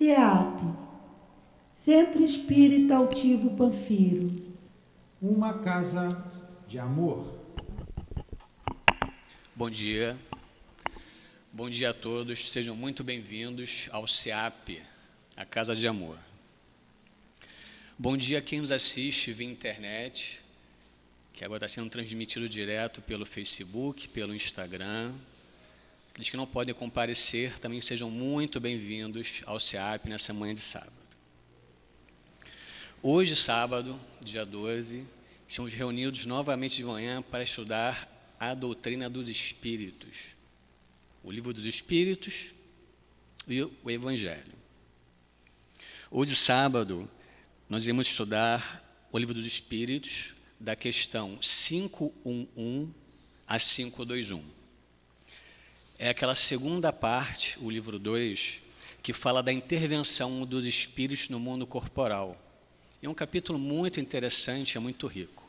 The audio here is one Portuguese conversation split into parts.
CEAP, Centro Espírita Altivo Panfiro. Uma casa de amor. Bom dia. Bom dia a todos. Sejam muito bem-vindos ao CEAP, a Casa de Amor. Bom dia a quem nos assiste via internet, que agora está sendo transmitido direto pelo Facebook, pelo Instagram. Aqueles que não podem comparecer também sejam muito bem-vindos ao CEAP nessa manhã de sábado. Hoje, sábado, dia 12, estamos reunidos novamente de manhã para estudar a doutrina dos Espíritos, o Livro dos Espíritos e o Evangelho. Hoje, sábado, nós iremos estudar o Livro dos Espíritos da questão 511 a 521. É aquela segunda parte, o livro 2, que fala da intervenção dos espíritos no mundo corporal. É um capítulo muito interessante, é muito rico.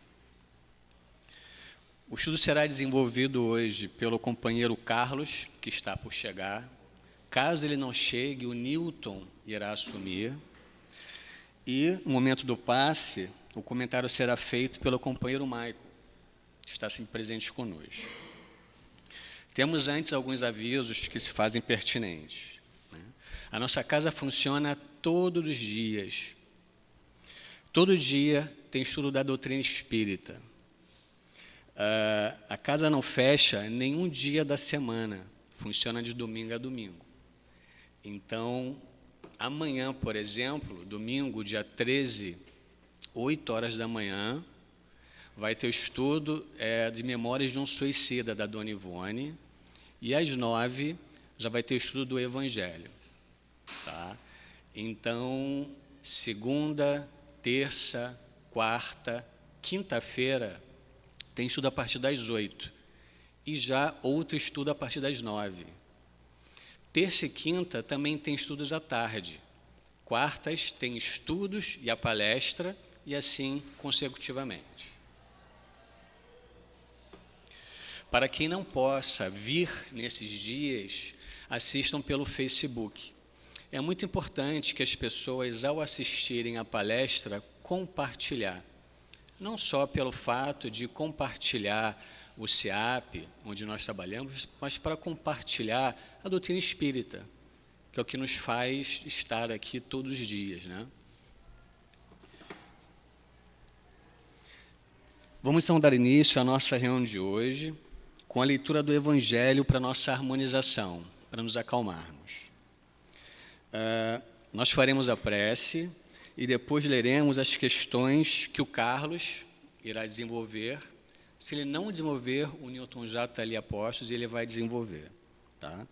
O estudo será desenvolvido hoje pelo companheiro Carlos, que está por chegar. Caso ele não chegue, o Newton irá assumir. E, no momento do passe, o comentário será feito pelo companheiro Michael, que está sempre presente conosco. Temos antes alguns avisos que se fazem pertinentes. A nossa casa funciona todos os dias. Todo dia tem estudo da doutrina espírita. A casa não fecha nenhum dia da semana. Funciona de domingo a domingo. Então, amanhã, por exemplo, domingo, dia 13, 8 horas da manhã, vai ter o estudo de Memórias de um Suicida, da Dona Ivone, e às 9 já vai ter o estudo do Evangelho. Tá? Então, segunda, terça, quarta, quinta-feira, tem estudo a partir das 8, e já outro estudo a partir das 9. Terça e quinta também tem estudos à tarde. Quartas tem estudos e a palestra, e assim consecutivamente. Para quem não possa vir nesses dias, assistam pelo Facebook. É muito importante que as pessoas, ao assistirem à palestra, compartilhar. Não só pelo fato de compartilhar o CEAP, onde nós trabalhamos, mas para compartilhar a doutrina espírita, que é o que nos faz estar aqui todos os dias, né? Vamos então dar início à nossa reunião de hoje, com a leitura do Evangelho para nossa harmonização, para nos acalmarmos. Nós faremos a prece e depois leremos as questões que o Carlos irá desenvolver. Se ele não desenvolver, o Newton já está ali a postos e ele vai desenvolver. Tá?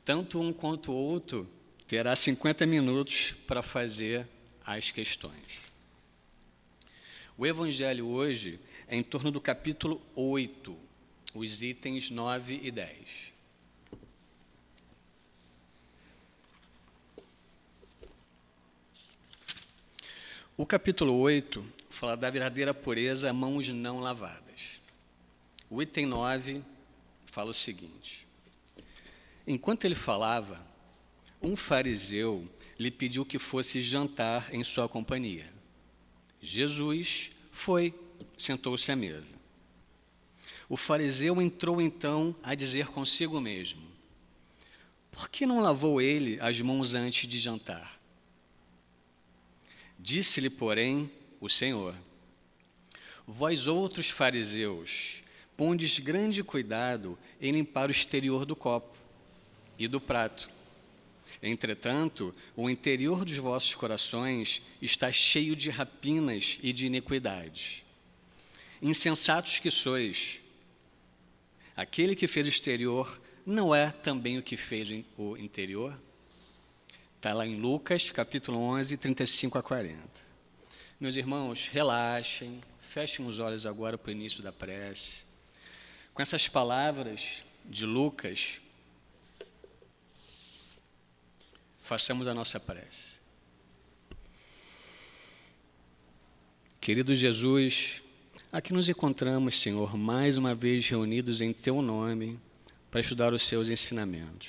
Tanto um quanto o outro terá 50 minutos para fazer as questões. O Evangelho hoje é em torno do capítulo 8, os itens 9 e 10. O capítulo 8 fala da verdadeira pureza, mãos não lavadas. O item 9 fala o seguinte: enquanto ele falava, um fariseu lhe pediu que fosse jantar em sua companhia. Jesus foi, sentou-se à mesa. O fariseu entrou então a dizer consigo mesmo: por que não lavou ele as mãos antes de jantar? Disse-lhe, porém, o Senhor: vós outros fariseus, pondes grande cuidado em limpar o exterior do copo e do prato. Entretanto, o interior dos vossos corações está cheio de rapinas e de iniquidades. Insensatos que sois! Aquele que fez o exterior não é também o que fez o interior? Está lá em Lucas, capítulo 11, 35 a 40. Meus irmãos, relaxem, fechem os olhos agora para o início da prece. Com essas palavras de Lucas, façamos a nossa prece. Querido Jesus, aqui nos encontramos, Senhor, mais uma vez reunidos em Teu nome para estudar os Seus ensinamentos.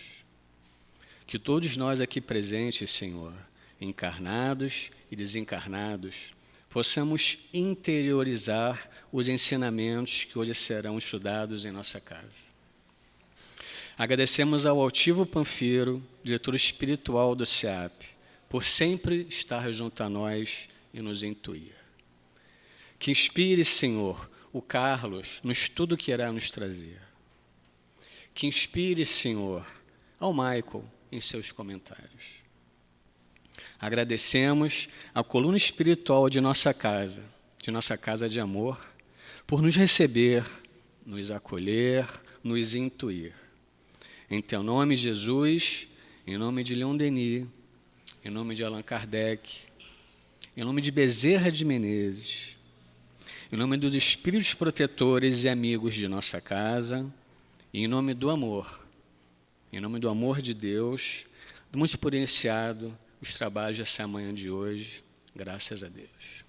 que todos nós aqui presentes, Senhor, encarnados e desencarnados, possamos interiorizar os ensinamentos que hoje serão estudados em nossa casa. Agradecemos ao altivo Panfiro, diretor espiritual do SEAP, por sempre estar junto a nós e nos intuir. Que inspire, Senhor, o Carlos no estudo que irá nos trazer. Que inspire, Senhor, ao Michael em seus comentários. Agradecemos à coluna espiritual de nossa casa de amor, por nos receber, nos acolher, nos intuir. Em teu nome, Jesus, em nome de Leon Denis, em nome de Allan Kardec, em nome de Bezerra de Menezes, em nome dos espíritos protetores e amigos de nossa casa, e em nome do amor de Deus, damos por iniciado os trabalhos dessa manhã de hoje, graças a Deus.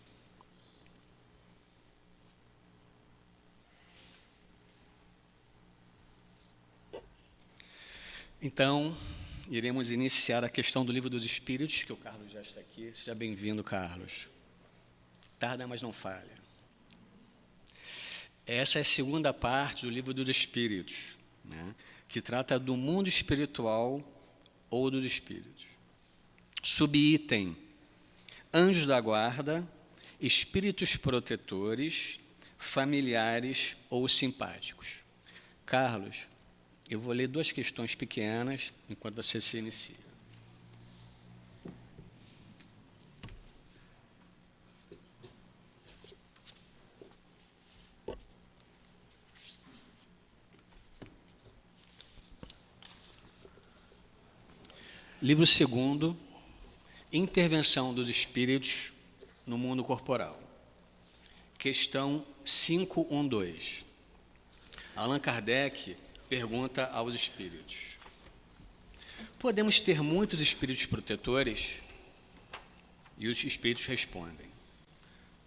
Então, iremos iniciar a questão do Livro dos Espíritos, que o Carlos já está aqui. Seja bem-vindo, Carlos. Tarda, mas não falha. Essa é a segunda parte do Livro dos Espíritos, né, que trata do mundo espiritual ou dos espíritos. Subitem: anjos da guarda, espíritos protetores, familiares ou simpáticos. Carlos, eu vou ler 2 questões pequenas enquanto você se inicia. Livro 2º, Intervenção dos Espíritos no Mundo Corporal. Questão 512. Allan Kardec pergunta aos espíritos: podemos ter muitos espíritos protetores? E os espíritos respondem: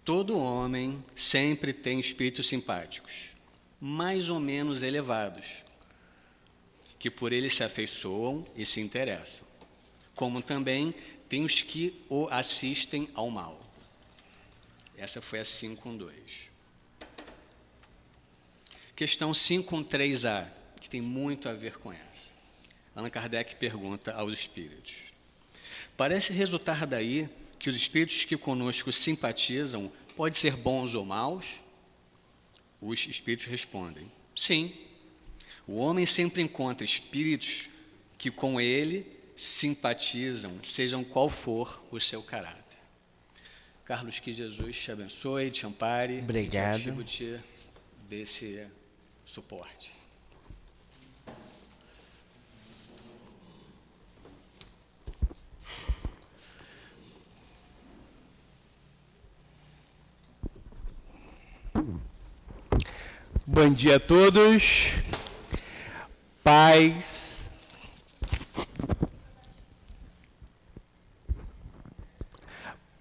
todo homem sempre tem espíritos simpáticos, mais ou menos elevados, que por ele se afeiçoam e se interessam, como também tem os que o assistem ao mal. Essa foi a 512. Questão 513A, que tem muito a ver com essa. Allan Kardec pergunta aos espíritos: parece resultar daí que os espíritos que conosco simpatizam podem ser bons ou maus? Os espíritos respondem: sim. O homem sempre encontra espíritos que com ele simpatizam, sejam qual for o seu caráter. Carlos, que Jesus te abençoe, te ampare. Obrigado. E que te dê esse suporte. Bom dia a todos. Paz.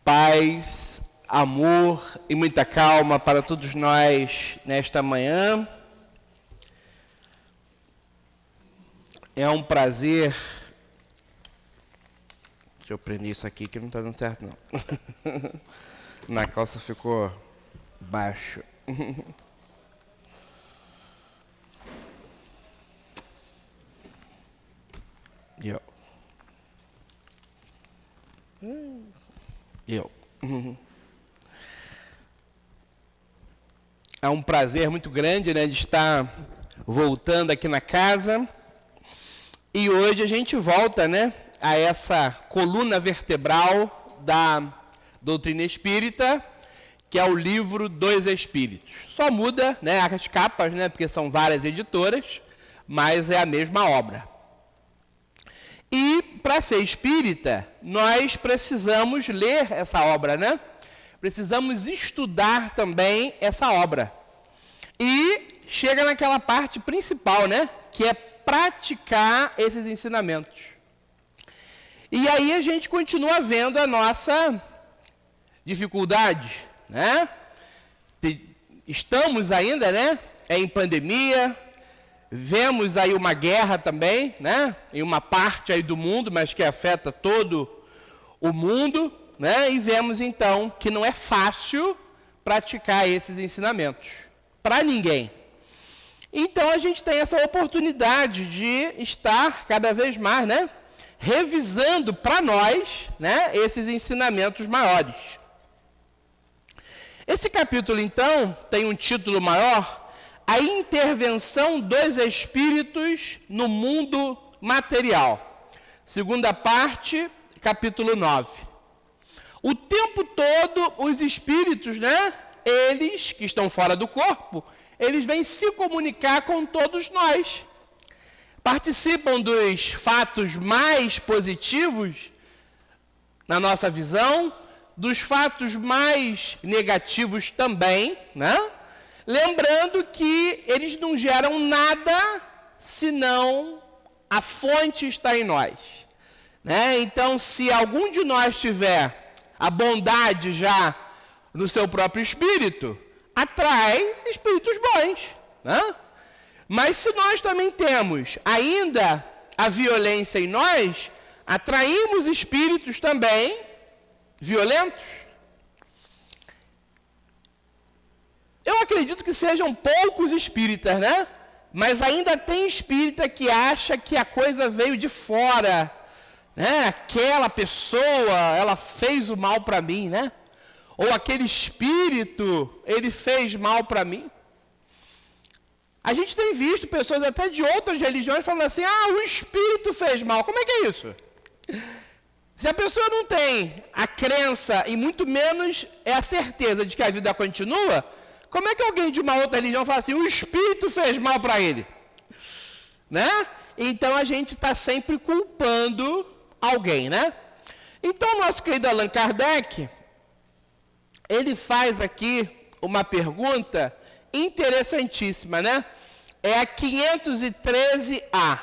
Paz, amor e muita calma para todos nós nesta manhã. É um prazer. Deixa eu prender isso aqui que não está dando certo, não. Na calça ficou baixo. É um prazer muito grande, né, de estar voltando aqui na casa. E hoje a gente volta, né, a essa coluna vertebral da doutrina espírita, que é o Livro dos Espíritos. Só muda, né, as capas, né, porque são várias editoras, mas é a mesma obra. E, para ser espírita, nós precisamos ler essa obra, né? Precisamos estudar também essa obra. E chega naquela parte principal, né? Que é praticar esses ensinamentos. E aí a gente continua vendo a nossa dificuldade, né? Estamos ainda, né? Em pandemia, Vemos aí uma guerra também, né? Em uma parte aí do mundo, mas que afeta todo o mundo, né? E vemos então que não é fácil praticar esses ensinamentos para ninguém. Então a gente tem essa oportunidade de estar cada vez mais, né, revisando para nós, né, esses ensinamentos maiores. Esse capítulo então tem um título maior: a intervenção dos espíritos no mundo material. Segunda parte, capítulo 9. O tempo todo os espíritos, né, eles que estão fora do corpo, eles vêm se comunicar com todos nós. Participam dos fatos mais positivos na nossa visão, dos fatos mais negativos também, né? Lembrando que eles não geram nada senão a fonte está em nós, né? Então, se algum de nós tiver a bondade já no seu próprio espírito, atrai espíritos bons, né? Mas se nós também temos ainda a violência em nós, atraímos espíritos também violentos. Eu acredito que sejam poucos espíritas, né? Mas ainda tem espírita que acha que a coisa veio de fora, né? Aquela pessoa, ela fez o mal para mim, né? Ou aquele espírito, ele fez mal para mim. A gente tem visto pessoas até de outras religiões falando assim: o espírito fez mal. Como é que é isso? Se a pessoa não tem a crença e muito menos é a certeza de que a vida continua, como é que alguém de uma outra religião fala assim: o espírito fez mal para ele? Né? Então a gente está sempre culpando alguém, né? Então nosso querido Allan Kardec, ele faz aqui uma pergunta interessantíssima, né? É a 513A.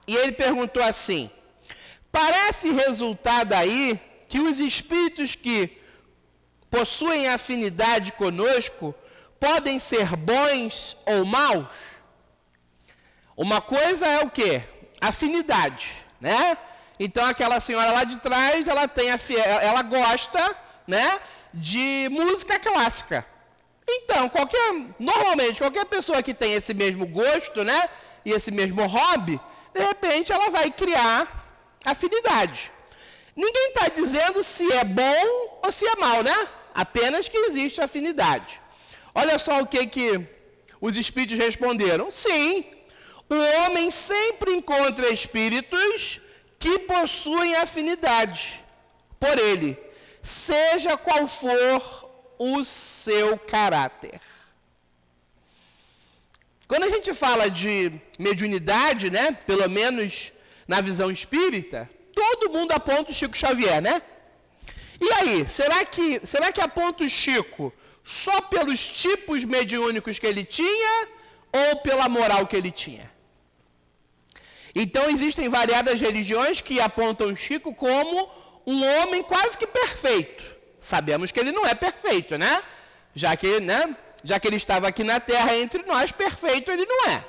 E ele perguntou assim: parece resultar daí que os espíritos que possuem afinidade conosco podem ser bons ou maus? Uma coisa é o quê? Afinidade, né? Então aquela senhora lá de trás, ela gosta, né, de música clássica. Então, normalmente, qualquer pessoa que tem esse mesmo gosto, né, e esse mesmo hobby, de repente ela vai criar afinidade. Ninguém está dizendo se é bom ou se é mal, né? Apenas que existe afinidade. Olha só o que os espíritos responderam. Sim, o homem sempre encontra espíritos que possuem afinidade por ele, seja qual for o seu caráter. Quando a gente fala de mediunidade, né, pelo menos na visão espírita, todo mundo aponta o Chico Xavier, né? E aí, será que aponta o Chico só pelos tipos mediúnicos que ele tinha ou pela moral que ele tinha? Então existem variadas religiões que apontam o Chico como um homem quase que perfeito. Sabemos que ele não é perfeito, né? Já que ele estava aqui na Terra entre nós, perfeito ele não é.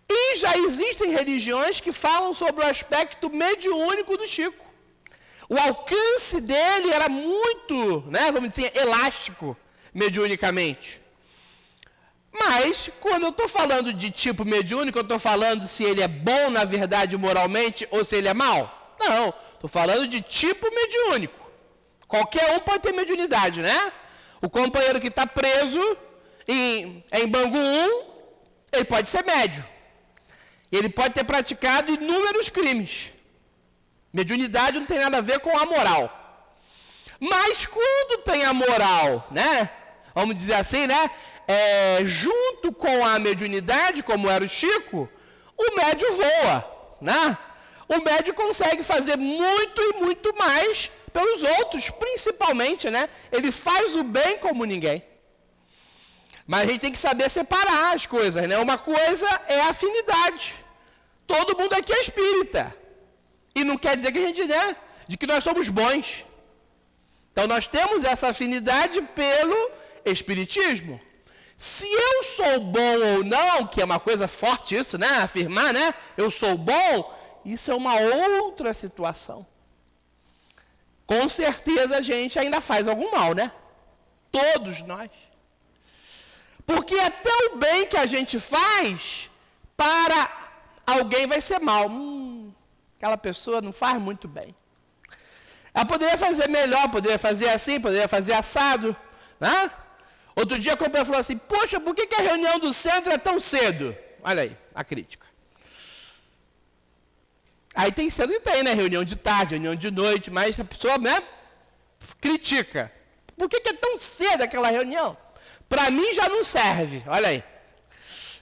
E já existem religiões que falam sobre o aspecto mediúnico do Chico. O alcance dele era muito, né, vamos dizer, elástico, mediunicamente. Mas, quando eu estou falando de tipo mediúnico, eu estou falando se ele é bom, na verdade, moralmente, ou se ele é mau? Não, estou falando de tipo mediúnico. Qualquer um pode ter mediunidade, né? O companheiro que está preso em Bangu 1, ele pode ser médio. Ele pode ter praticado inúmeros crimes. Mediunidade não tem nada a ver com a moral. Mas quando tem a moral, né? Vamos dizer assim, né? Junto com a mediunidade, como era o Chico, o médio voa, né? O médio consegue fazer muito e muito mais pelos outros, principalmente, né? Ele faz o bem como ninguém. Mas a gente tem que saber separar as coisas, né? Uma coisa é a afinidade. Todo mundo aqui é espírita. E não quer dizer que a gente, né, de que nós somos bons. Então nós temos essa afinidade pelo espiritismo. Se eu sou bom ou não, que é uma coisa forte isso, né? Afirmar, né? Eu sou bom, isso é uma outra situação. Com certeza a gente ainda faz algum mal, né? Todos nós. Porque até o bem que a gente faz, para alguém vai ser mal. Aquela pessoa não faz muito bem. Ela poderia fazer melhor, poderia fazer assim, poderia fazer assado, né? Outro dia a companheira falou assim, poxa, por que a reunião do centro é tão cedo? Olha aí, a crítica. Aí tem cedo e tem, né? Reunião de tarde, reunião de noite, mas a pessoa, né, critica. Por que é tão cedo aquela reunião? Para mim já não serve, olha aí.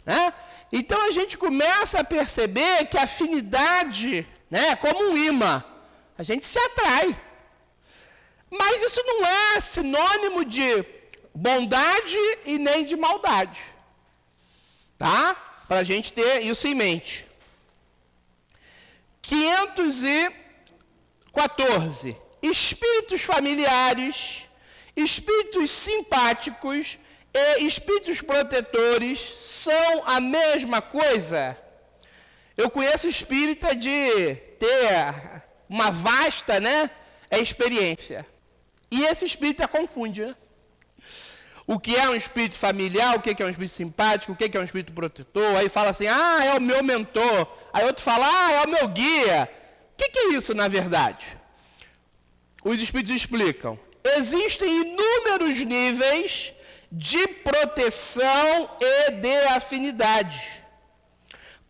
Né? Então a gente começa a perceber que a afinidade, né, é como um imã. A gente se atrai. Mas isso não é sinônimo de bondade e nem de maldade. Tá? Para a gente ter isso em mente. 514. Espíritos familiares, espíritos simpáticos e espíritos protetores são a mesma coisa? Eu conheço espírita de ter uma vasta, né, experiência. E esse espírita confunde, né? O que é um espírito familiar, o que é um espírito simpático, o que é um espírito protetor. Aí fala assim, é o meu mentor. Aí outro fala, é o meu guia. O que é isso, na verdade? Os espíritos explicam. Existem inúmeros níveis de proteção e de afinidade.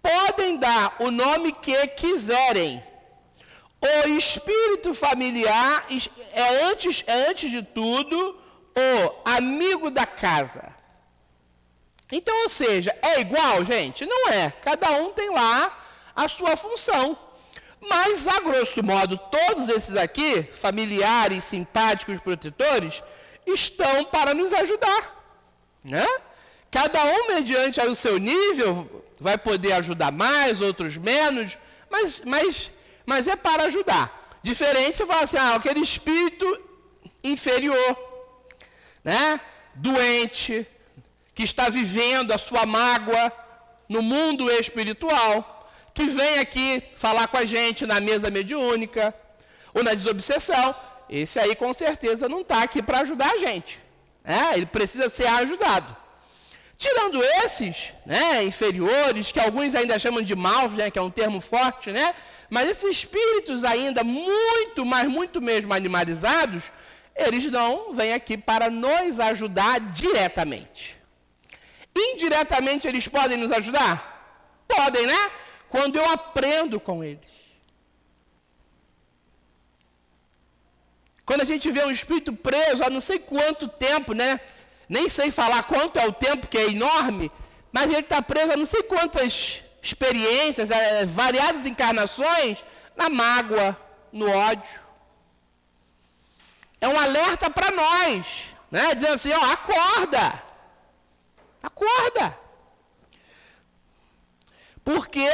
Podem dar o nome que quiserem. O espírito familiar é antes de tudo o amigo da casa. Então, ou seja, é igual, gente? Não é. Cada um tem lá a sua função. Mas, a grosso modo, todos esses aqui, familiares, simpáticos, protetores, estão para nos ajudar. Né? Cada um, mediante o seu nível, vai poder ajudar mais, outros menos, mas é para ajudar. Diferente, você fala assim, aquele espírito inferior, né? Doente, que está vivendo a sua mágoa no mundo espiritual, que vem aqui falar com a gente na mesa mediúnica, ou na desobsessão, esse aí com certeza não está aqui para ajudar a gente. Né? Ele precisa ser ajudado. Tirando esses, né, inferiores, que alguns ainda chamam de maus, né, que é um termo forte, né? Mas esses espíritos ainda muito, mas muito mesmo animalizados, eles não vêm aqui para nos ajudar diretamente. Indiretamente eles podem nos ajudar? Podem, né? Quando eu aprendo com eles. Quando a gente vê um espírito preso há não sei quanto tempo, né? Nem sei falar quanto é o tempo, que é enorme, mas ele está preso a não sei quantas experiências, variadas encarnações, na mágoa, no ódio. É um alerta para nós, né? Dizendo assim, acorda. Acorda. Porque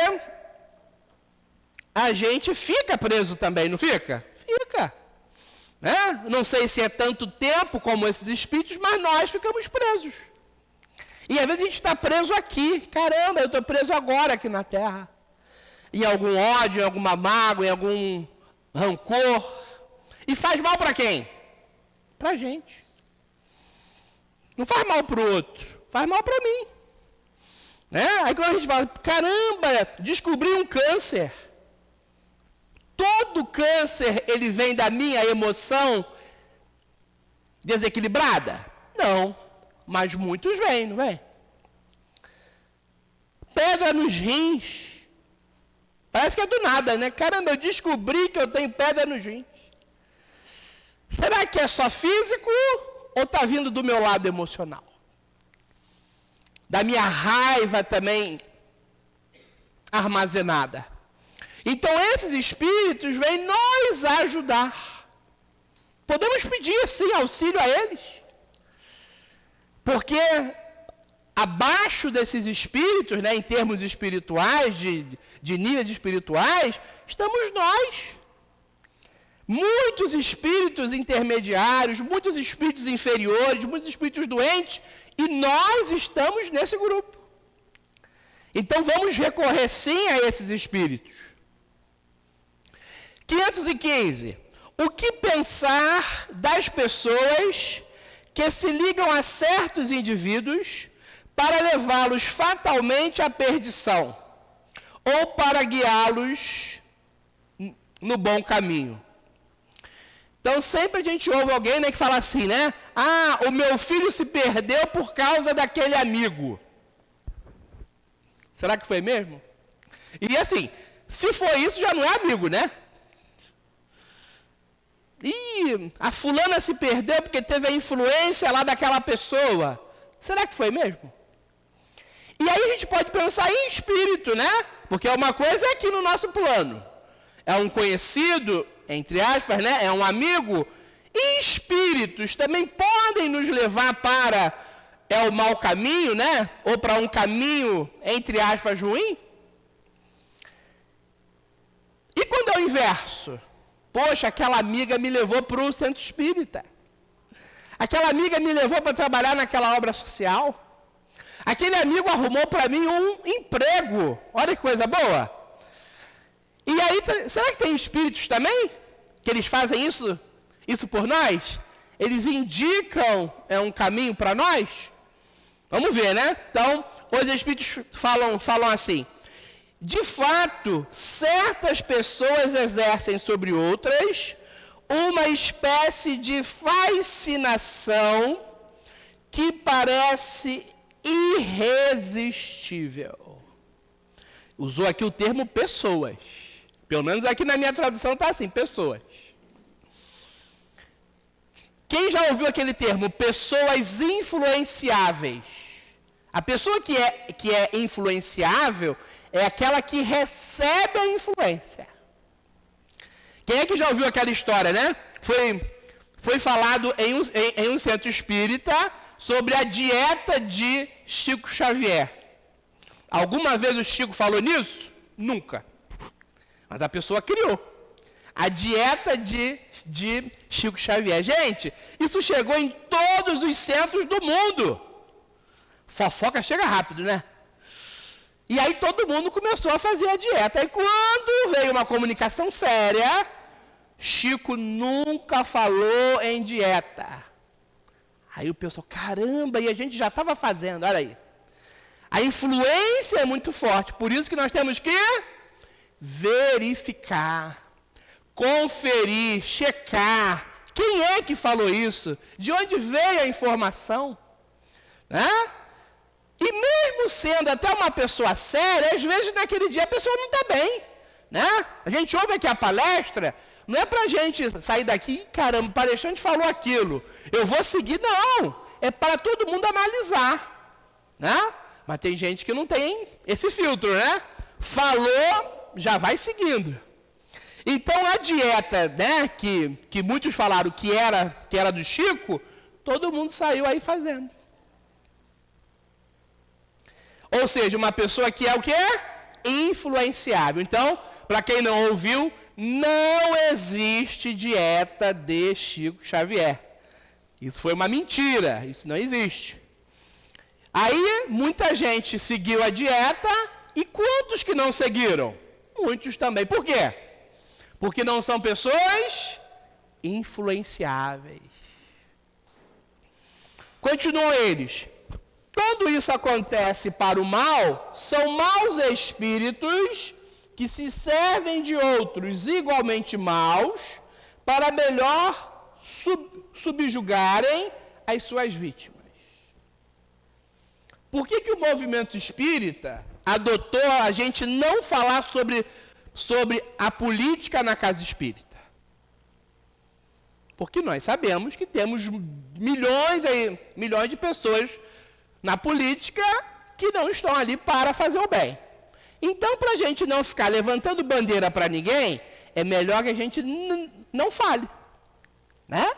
a gente fica preso também, não fica? Fica. Né? Não sei se é tanto tempo como esses espíritos, mas nós ficamos presos. E às vezes a gente está preso aqui. Caramba, eu estou preso agora aqui na Terra. Em algum ódio, em alguma mágoa, em algum rancor. E faz mal para quem? Para a gente. Não faz mal para o outro, faz mal para mim. Né? Aí quando a gente fala, caramba, descobri um câncer. Todo câncer, ele vem da minha emoção desequilibrada? Não, mas muitos vêm, não vem? Pedra nos rins. Parece que é do nada, né? Caramba, eu descobri que eu tenho pedra nos rins. Será que é só físico ou está vindo do meu lado emocional? Da minha raiva também armazenada. Então, esses espíritos vêm nos ajudar. Podemos pedir, sim, auxílio a eles. Porque abaixo desses espíritos, né, em termos espirituais, de níveis espirituais, estamos nós. Muitos espíritos intermediários, muitos espíritos inferiores, muitos espíritos doentes, E nós estamos nesse grupo. Então vamos recorrer sim a esses espíritos. 515. O que pensar das pessoas que se ligam a certos indivíduos para levá-los fatalmente à perdição ou para guiá-los no bom caminho? Então sempre a gente ouve alguém, né, que fala assim, né? Ah, o meu filho se perdeu por causa daquele amigo. Será que foi mesmo? E assim, se foi isso, já não é amigo, né? Ih, a fulana se perdeu porque teve a influência lá daquela pessoa. Será que foi mesmo? E aí a gente pode pensar em espírito, né? Porque uma coisa é aqui no nosso plano. É um conhecido, entre aspas, né? É um amigo. E espíritos também podem nos levar para o mau caminho, né? Ou para um caminho, entre aspas, ruim. E quando é o inverso? Poxa, aquela amiga me levou para o centro espírita. Aquela amiga me levou para trabalhar naquela obra social. Aquele amigo arrumou para mim um emprego. Olha que coisa boa. E aí, será que tem espíritos também? Que eles fazem isso por nós? Eles indicam um caminho para nós? Vamos ver, né? Então, os espíritos falam assim. De fato, certas pessoas exercem sobre outras uma espécie de fascinação que parece irresistível. Usou aqui o termo pessoas. Pelo menos aqui na minha tradução está assim, pessoas. Quem já ouviu aquele termo, pessoas influenciáveis? A pessoa que é influenciável é aquela que recebe a influência. Quem é que já ouviu aquela história, né? Foi falado em um centro espírita sobre a dieta de Chico Xavier. Alguma vez o Chico falou nisso? Nunca. Mas a pessoa criou. A dieta de Chico Xavier. Gente, isso chegou em todos os centros do mundo. Fofoca chega rápido, né? E aí todo mundo começou a fazer a dieta. E quando veio uma comunicação séria, Chico nunca falou em dieta. Aí o pessoal, caramba, e a gente já estava fazendo, olha aí. A influência é muito forte, por isso que nós temos que verificar, conferir, checar. Quem é que falou isso? De onde veio a informação? Né? E mesmo sendo até uma pessoa séria, às vezes naquele dia a pessoa não está bem. Né? A gente ouve aqui a palestra, não é para a gente sair daqui, caramba, o palestrante falou aquilo, eu vou seguir, não. É para todo mundo analisar. Né? Mas tem gente que não tem esse filtro, né? Falou, já vai seguindo. Então a dieta, né, que muitos falaram que era do Chico, todo mundo saiu aí fazendo. Ou seja, uma pessoa que é o quê? Influenciável. Então, para quem não ouviu, não existe dieta de Chico Xavier. Isso foi uma mentira, isso não existe. Aí, muita gente seguiu a dieta, e quantos que não seguiram? Muitos também. Por quê? Porque não são pessoas influenciáveis. Continuam eles. Quando isso acontece para o mal, são maus espíritos que se servem de outros igualmente maus para melhor subjugarem as suas vítimas. Por que o movimento espírita adotou a gente não falar sobre a política na casa espírita? Porque nós sabemos que temos milhões de pessoas na política que não estão ali para fazer o bem. Então, para a gente não ficar levantando bandeira para ninguém, é melhor que a gente não fale. Né?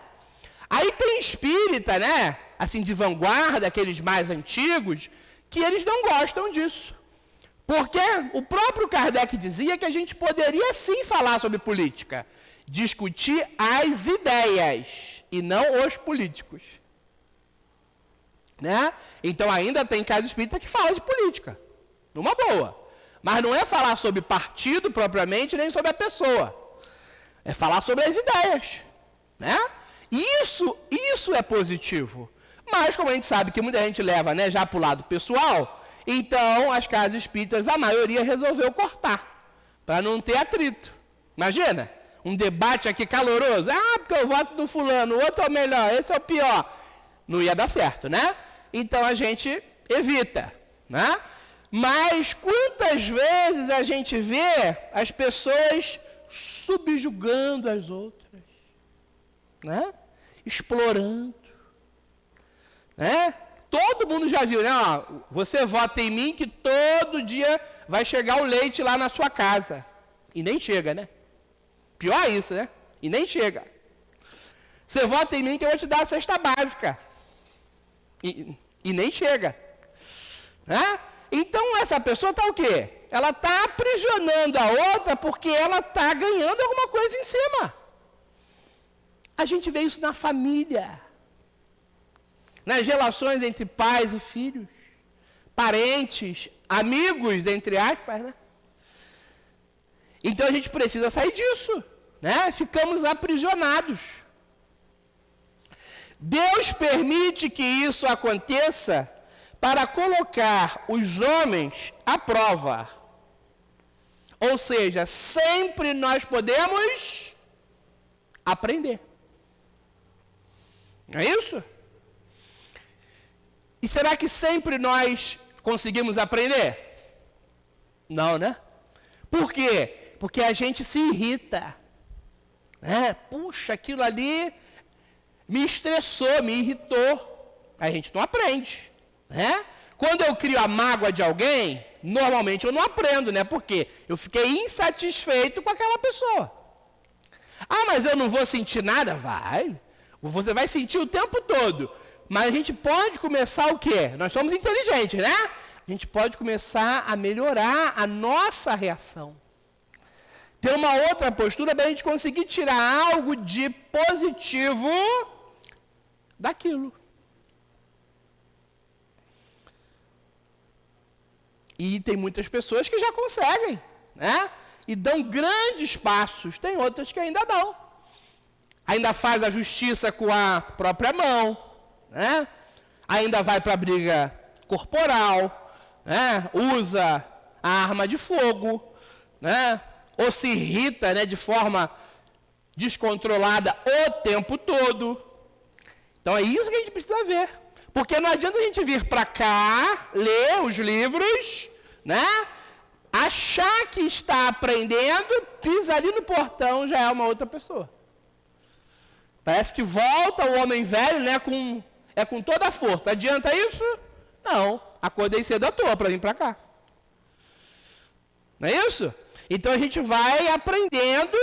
Aí tem espírita, né? Assim, de vanguarda, aqueles mais antigos, que eles não gostam disso. Porque o próprio Kardec dizia que a gente poderia sim falar sobre política, discutir as ideias e não os políticos. né? Então ainda tem casa espírita que fala de política, numa boa. Mas não é falar sobre partido propriamente, nem sobre a pessoa. É falar sobre as ideias, né? Isso é positivo. Mas como a gente sabe que muita gente leva, né, já para o lado pessoal, então as casas espíritas, a maioria resolveu cortar, para não ter atrito. Imagina, um debate aqui caloroso. Ah, porque eu voto do fulano, o outro é o melhor, esse é o pior. Não ia dar certo, né? Então a gente evita, né? Mas quantas vezes a gente vê as pessoas subjugando as outras, né? Explorando, né? Todo mundo já viu, né? Ó, você vota em mim que todo dia vai chegar o leite lá na sua casa. E nem chega, né? Pior isso, né? E nem chega. Você vota em mim que eu vou te dar a cesta básica. E nem chega. Né? Então essa pessoa está o quê? Ela está aprisionando a outra porque ela está ganhando alguma coisa em cima. A gente vê isso na família. Nas relações entre pais e filhos. Parentes, amigos, entre aspas, né? Então a gente precisa sair disso, né? Ficamos aprisionados. Deus permite que isso aconteça para colocar os homens à prova. Ou seja, sempre nós podemos aprender. Não é isso? E será que sempre nós conseguimos aprender? Não, né? Por quê? Porque a gente se irrita. Né? Puxa, aquilo ali me estressou, me irritou. A gente não aprende. Né? Quando eu crio a mágoa de alguém, normalmente eu não aprendo, né? Porque eu fiquei insatisfeito com aquela pessoa. Ah, mas eu não vou sentir nada? Vai. Você vai sentir o tempo todo. Mas a gente pode começar o quê? Nós somos inteligentes, né? A gente pode começar a melhorar a nossa reação. Ter uma outra postura para a gente conseguir tirar algo de positivo daquilo. E tem muitas pessoas que já conseguem, né? E dão grandes passos. Tem outras que ainda não. Ainda faz a justiça com a própria mão, né? Ainda vai para a briga corporal, né? Usa a arma de fogo, né? Ou se irrita, né, de forma descontrolada o tempo todo. Então é isso que a gente precisa ver. Porque não adianta a gente vir para cá, ler os livros, né? Achar que está aprendendo, pisa ali no portão, já é uma outra pessoa. Parece que volta o homem velho, né, com toda a força. Adianta isso? Não. Acordei cedo à toa para vir para cá. Não é isso? Então a gente vai aprendendo,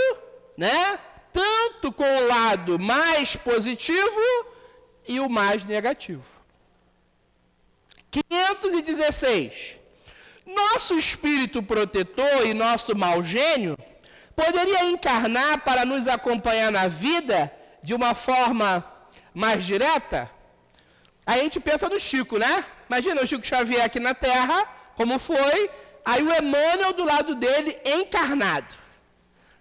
né, tanto com o lado mais positivo e o mais negativo. 516. Nosso espírito protetor e nosso mau gênio poderia encarnar para nos acompanhar na vida de uma forma mais direta? Aí a gente pensa no Chico, né? Imagina o Chico Xavier aqui na Terra, como foi, aí o Emmanuel do lado dele encarnado,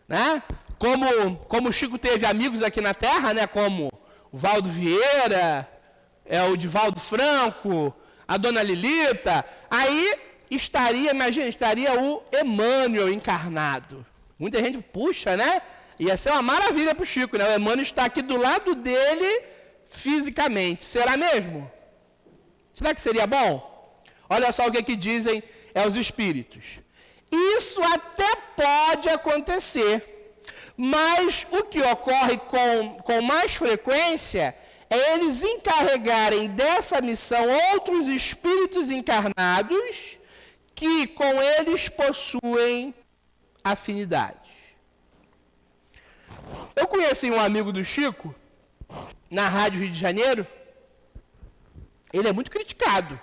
né? Como o Chico teve amigos aqui na Terra, né? Como o Valdo Vieira, o Divaldo Franco, a Dona Lilita, aí estaria o Emmanuel encarnado. Muita gente puxa, né? Ia ser uma maravilha para o Chico, né? O Emmanuel está aqui do lado dele fisicamente. Será mesmo? Será que seria bom? Olha só o que dizem os espíritos. Isso até pode acontecer, mas o que ocorre com mais frequência é eles encarregarem dessa missão outros espíritos encarnados que com eles possuem afinidade. Eu conheci um amigo do Chico, na Rádio Rio de Janeiro. Ele é muito criticado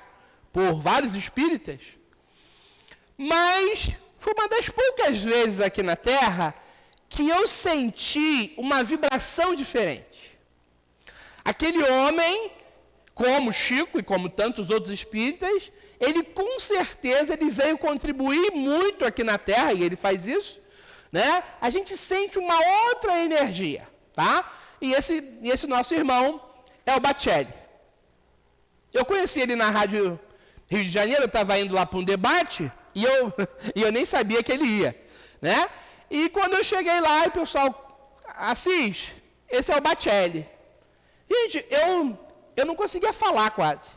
por vários espíritas, mas foi uma das poucas vezes aqui na Terra que eu senti uma vibração diferente. Aquele homem como Chico e como tantos outros espíritas, ele com certeza ele veio contribuir muito aqui na Terra, e ele faz isso, né? A gente sente uma outra energia, tá? E esse nosso irmão é o Bacelli. Eu conheci ele na Rádio Rio de Janeiro, eu estava indo lá para um debate, e eu nem sabia que ele ia, né? E quando eu cheguei lá, o pessoal, Assis, esse é o Bacelli. Gente, eu não conseguia falar quase.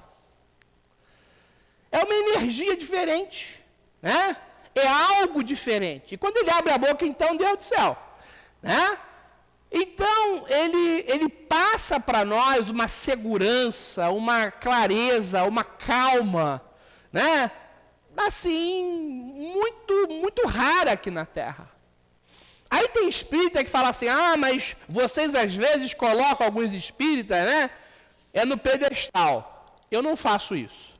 É uma energia diferente, né? É algo diferente. E quando ele abre a boca, então, Deus do céu, né? Então, ele passa para nós uma segurança, uma clareza, uma calma, né? Assim, muito, muito rara aqui na Terra. Aí tem espírita que fala assim, mas vocês às vezes colocam alguns espíritas, né? É no pedestal. Eu não faço isso.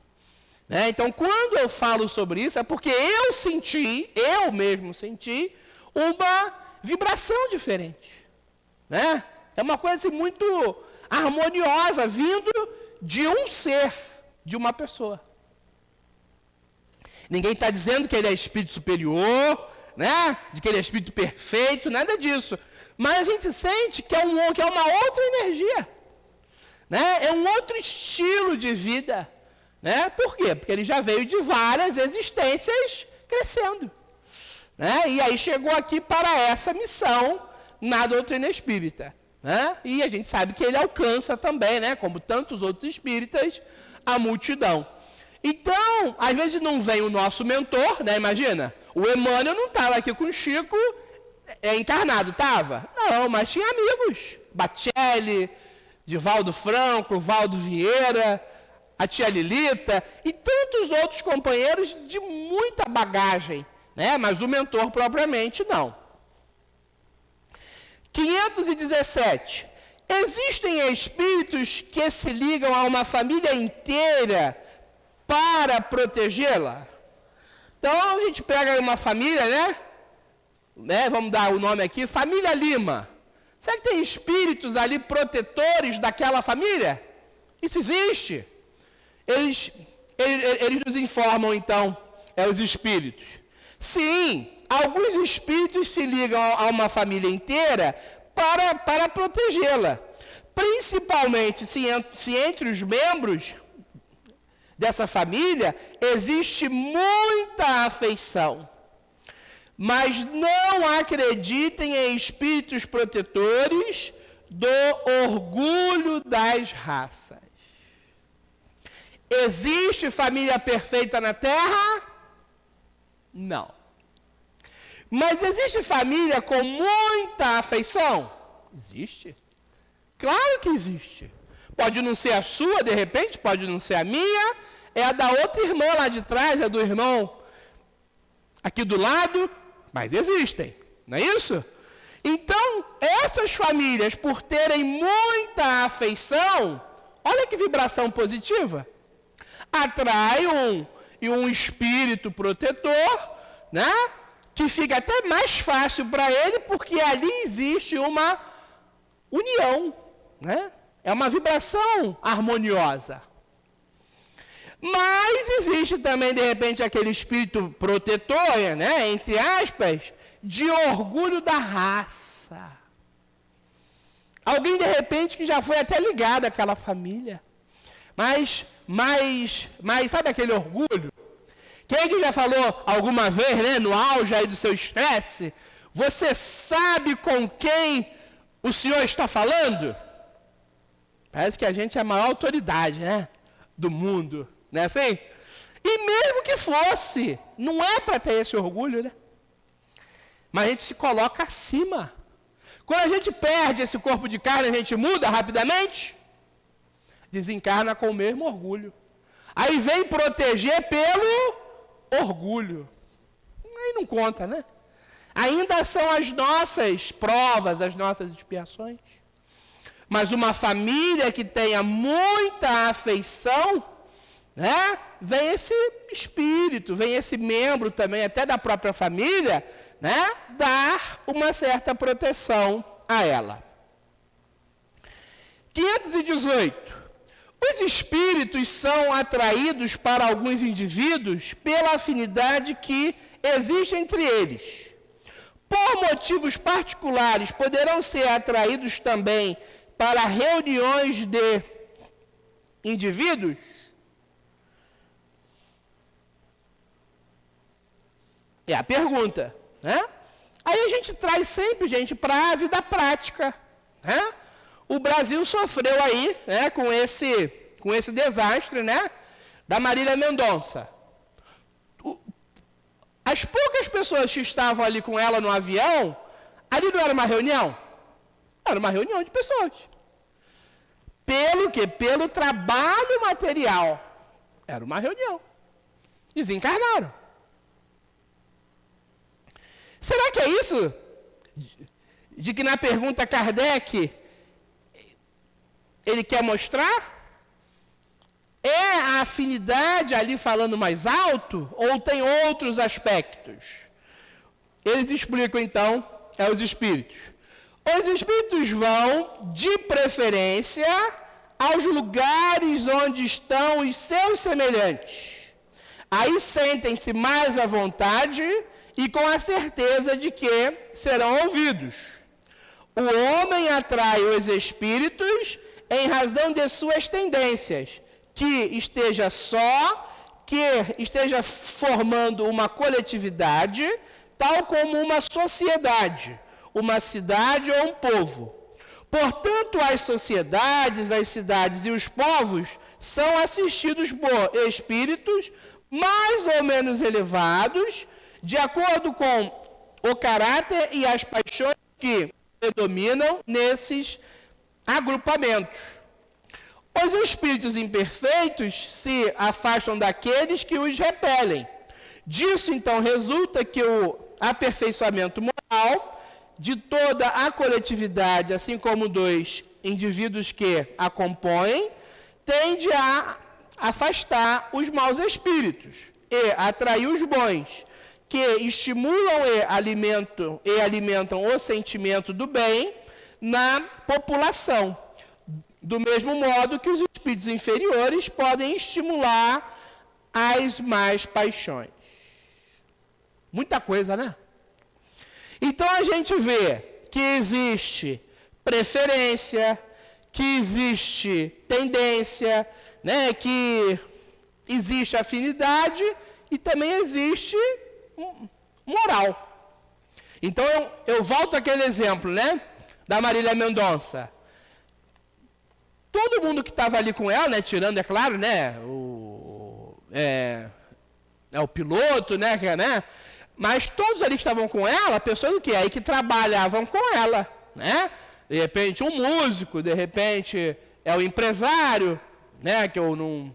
Né? Então, quando eu falo sobre isso, é porque eu mesmo senti, uma vibração diferente. Né? É uma coisa assim, muito harmoniosa, vindo de um ser, de uma pessoa. Ninguém está dizendo que ele é espírito superior, né? De que ele é espírito perfeito, nada disso. Mas a gente sente que é uma outra energia. Né? É um outro estilo de vida. Né? Por quê? Porque ele já veio de várias existências crescendo. Né? E aí chegou aqui para essa missão na doutrina espírita. Né? E a gente sabe que ele alcança também, né? Como tantos outros espíritas, a multidão. Então, às vezes não vem o nosso mentor, né? Imagina, o Emmanuel não estava aqui com o Chico encarnado, estava? Não, mas tinha amigos. Bacelli, Divaldo Franco, Valdo Vieira, a tia Lilita e tantos outros companheiros de muita bagagem, né? Mas o mentor propriamente não. 517. Existem espíritos que se ligam a uma família inteira para protegê-la? Então a gente pega uma família, né? Vamos dar o nome aqui, família Lima. Será que tem espíritos ali protetores daquela família? Isso existe? Eles nos informam, então, os espíritos. Sim, alguns espíritos se ligam a uma família inteira para protegê-la. Principalmente se entre os membros dessa família existe muita afeição. Mas não acreditem em espíritos protetores do orgulho das raças. Existe família perfeita na Terra? Não. Mas existe família com muita afeição? Existe. Claro que existe. Pode não ser a sua, de repente, pode não ser a minha, é a da outra irmã lá de trás, é do irmão aqui do lado, mas existem, não é isso? Então, essas famílias, por terem muita afeição, olha que vibração positiva, atrai um espírito protetor, né? Que fica até mais fácil para ele, porque ali existe uma união, né? É uma vibração harmoniosa. Mas existe também, de repente, aquele espírito protetor, né? Entre aspas, de orgulho da raça. Alguém, de repente, que já foi até ligado àquela família. Mas sabe aquele orgulho? Quem é que já falou alguma vez, né, no auge aí do seu estresse, você sabe com quem o senhor está falando? Parece que a gente é a maior autoridade, né, do mundo, não é assim? E mesmo que fosse, não é para ter esse orgulho, né? Mas a gente se coloca acima. Quando a gente perde esse corpo de carne, a gente muda rapidamente, desencarna com o mesmo orgulho. Aí vem proteger pelo orgulho. Aí não conta, né? Ainda são as nossas provas, as nossas expiações. Mas uma família que tenha muita afeição, né? Vem esse espírito, vem esse membro também, até da própria família, né? Dar uma certa proteção a ela. 518. Os espíritos são atraídos para alguns indivíduos pela afinidade que existe entre eles. Por motivos particulares, poderão ser atraídos também para reuniões de indivíduos? É a pergunta, né? Aí a gente traz sempre, gente, para a vida prática, né? O Brasil sofreu aí, né, com esse desastre, né, da Marília Mendonça. As poucas pessoas que estavam ali com ela no avião, ali não era uma reunião? Era uma reunião de pessoas. Pelo quê? Pelo trabalho material. Era uma reunião. Desencarnaram. Será que é isso? De que na pergunta Kardec ele quer mostrar? É a afinidade ali falando mais alto? Ou tem outros aspectos? Eles explicam então, os espíritos. Os espíritos vão, de preferência, aos lugares onde estão os seus semelhantes. Aí sentem-se mais à vontade e com a certeza de que serão ouvidos. O homem atrai os espíritos em razão de suas tendências, que esteja só, que esteja formando uma coletividade, tal como uma sociedade, uma cidade ou um povo. Portanto, as sociedades, as cidades e os povos são assistidos por espíritos mais ou menos elevados, de acordo com o caráter e as paixões que predominam nesses agrupamentos. Os espíritos imperfeitos se afastam daqueles que os repelem. Disso, então, resulta que o aperfeiçoamento moral de toda a coletividade, assim como dos indivíduos que a compõem, tende a afastar os maus espíritos e atrair os bons, que estimulam e alimentam o sentimento do bem na população, do mesmo modo que os espíritos inferiores podem estimular as más paixões. Muita coisa, né? Então a gente vê que existe preferência, que existe tendência, né? Que existe afinidade e também existe moral. Então eu volto àquele exemplo, né, da Marília Mendonça. Todo mundo que estava ali com ela, né, tirando, é claro, né, o piloto, né, mas todos ali que estavam com ela, pessoas do que aí que trabalhavam com ela, né? De repente um músico, de repente o empresário, né, que eu não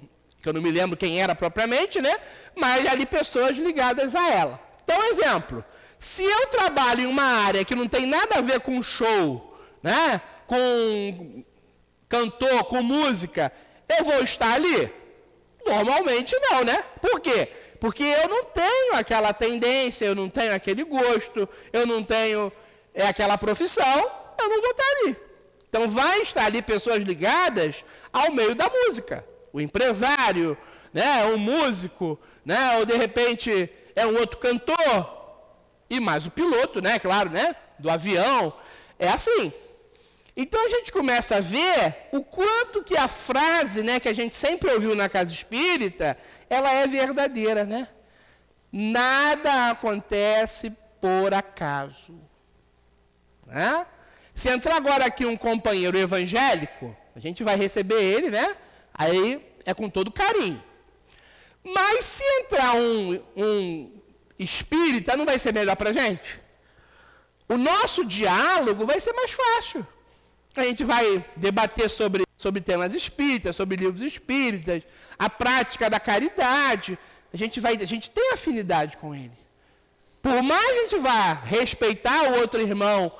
me lembro quem era propriamente, né? Mas ali pessoas ligadas a ela. Então, exemplo, se eu trabalho em uma área que não tem nada a ver com show, né? Com cantor, com música, eu vou estar ali? Normalmente não, né? Por quê? Porque eu não tenho aquela tendência, eu não tenho aquele gosto, eu não tenho aquela profissão, eu não vou estar ali. Então, vai estar ali pessoas ligadas ao meio da música. O empresário, né, um músico, né, ou de repente é um outro cantor, e mais o piloto, né, claro, né, do avião, é assim. Então a gente começa a ver o quanto que a frase, né, que a gente sempre ouviu na casa espírita, ela é verdadeira, né? Nada acontece por acaso. Né? Se entrar agora aqui um companheiro evangélico, a gente vai receber ele, né? Aí é com todo carinho. Mas se entrar um espírita, não vai ser melhor para a gente? O nosso diálogo vai ser mais fácil. A gente vai debater sobre temas espíritas, sobre livros espíritas, a prática da caridade. A gente tem afinidade com ele. Por mais que a gente vá respeitar o outro irmão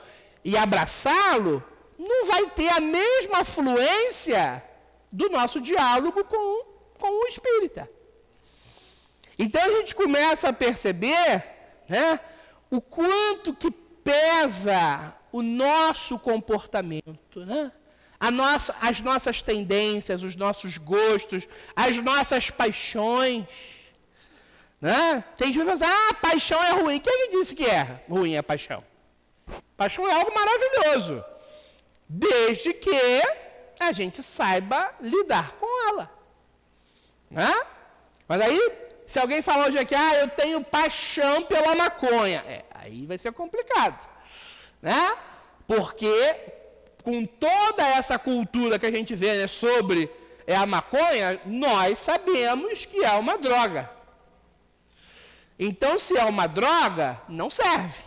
e abraçá-lo, não vai ter a mesma fluência do nosso diálogo com o espírita. Então a gente começa a perceber, né, o quanto que pesa o nosso comportamento, né? as nossas tendências, os nossos gostos, as nossas paixões. Né? Tem gente que fala assim, paixão é ruim. Quem disse que é ruim a paixão? Paixão é algo maravilhoso, desde que a gente saiba lidar com ela. Né? Mas aí, se alguém falar hoje aqui, eu tenho paixão pela maconha, aí vai ser complicado. Né? Porque com toda essa cultura que a gente vê, né, sobre a maconha, nós sabemos que é uma droga. Então, se é uma droga, não serve.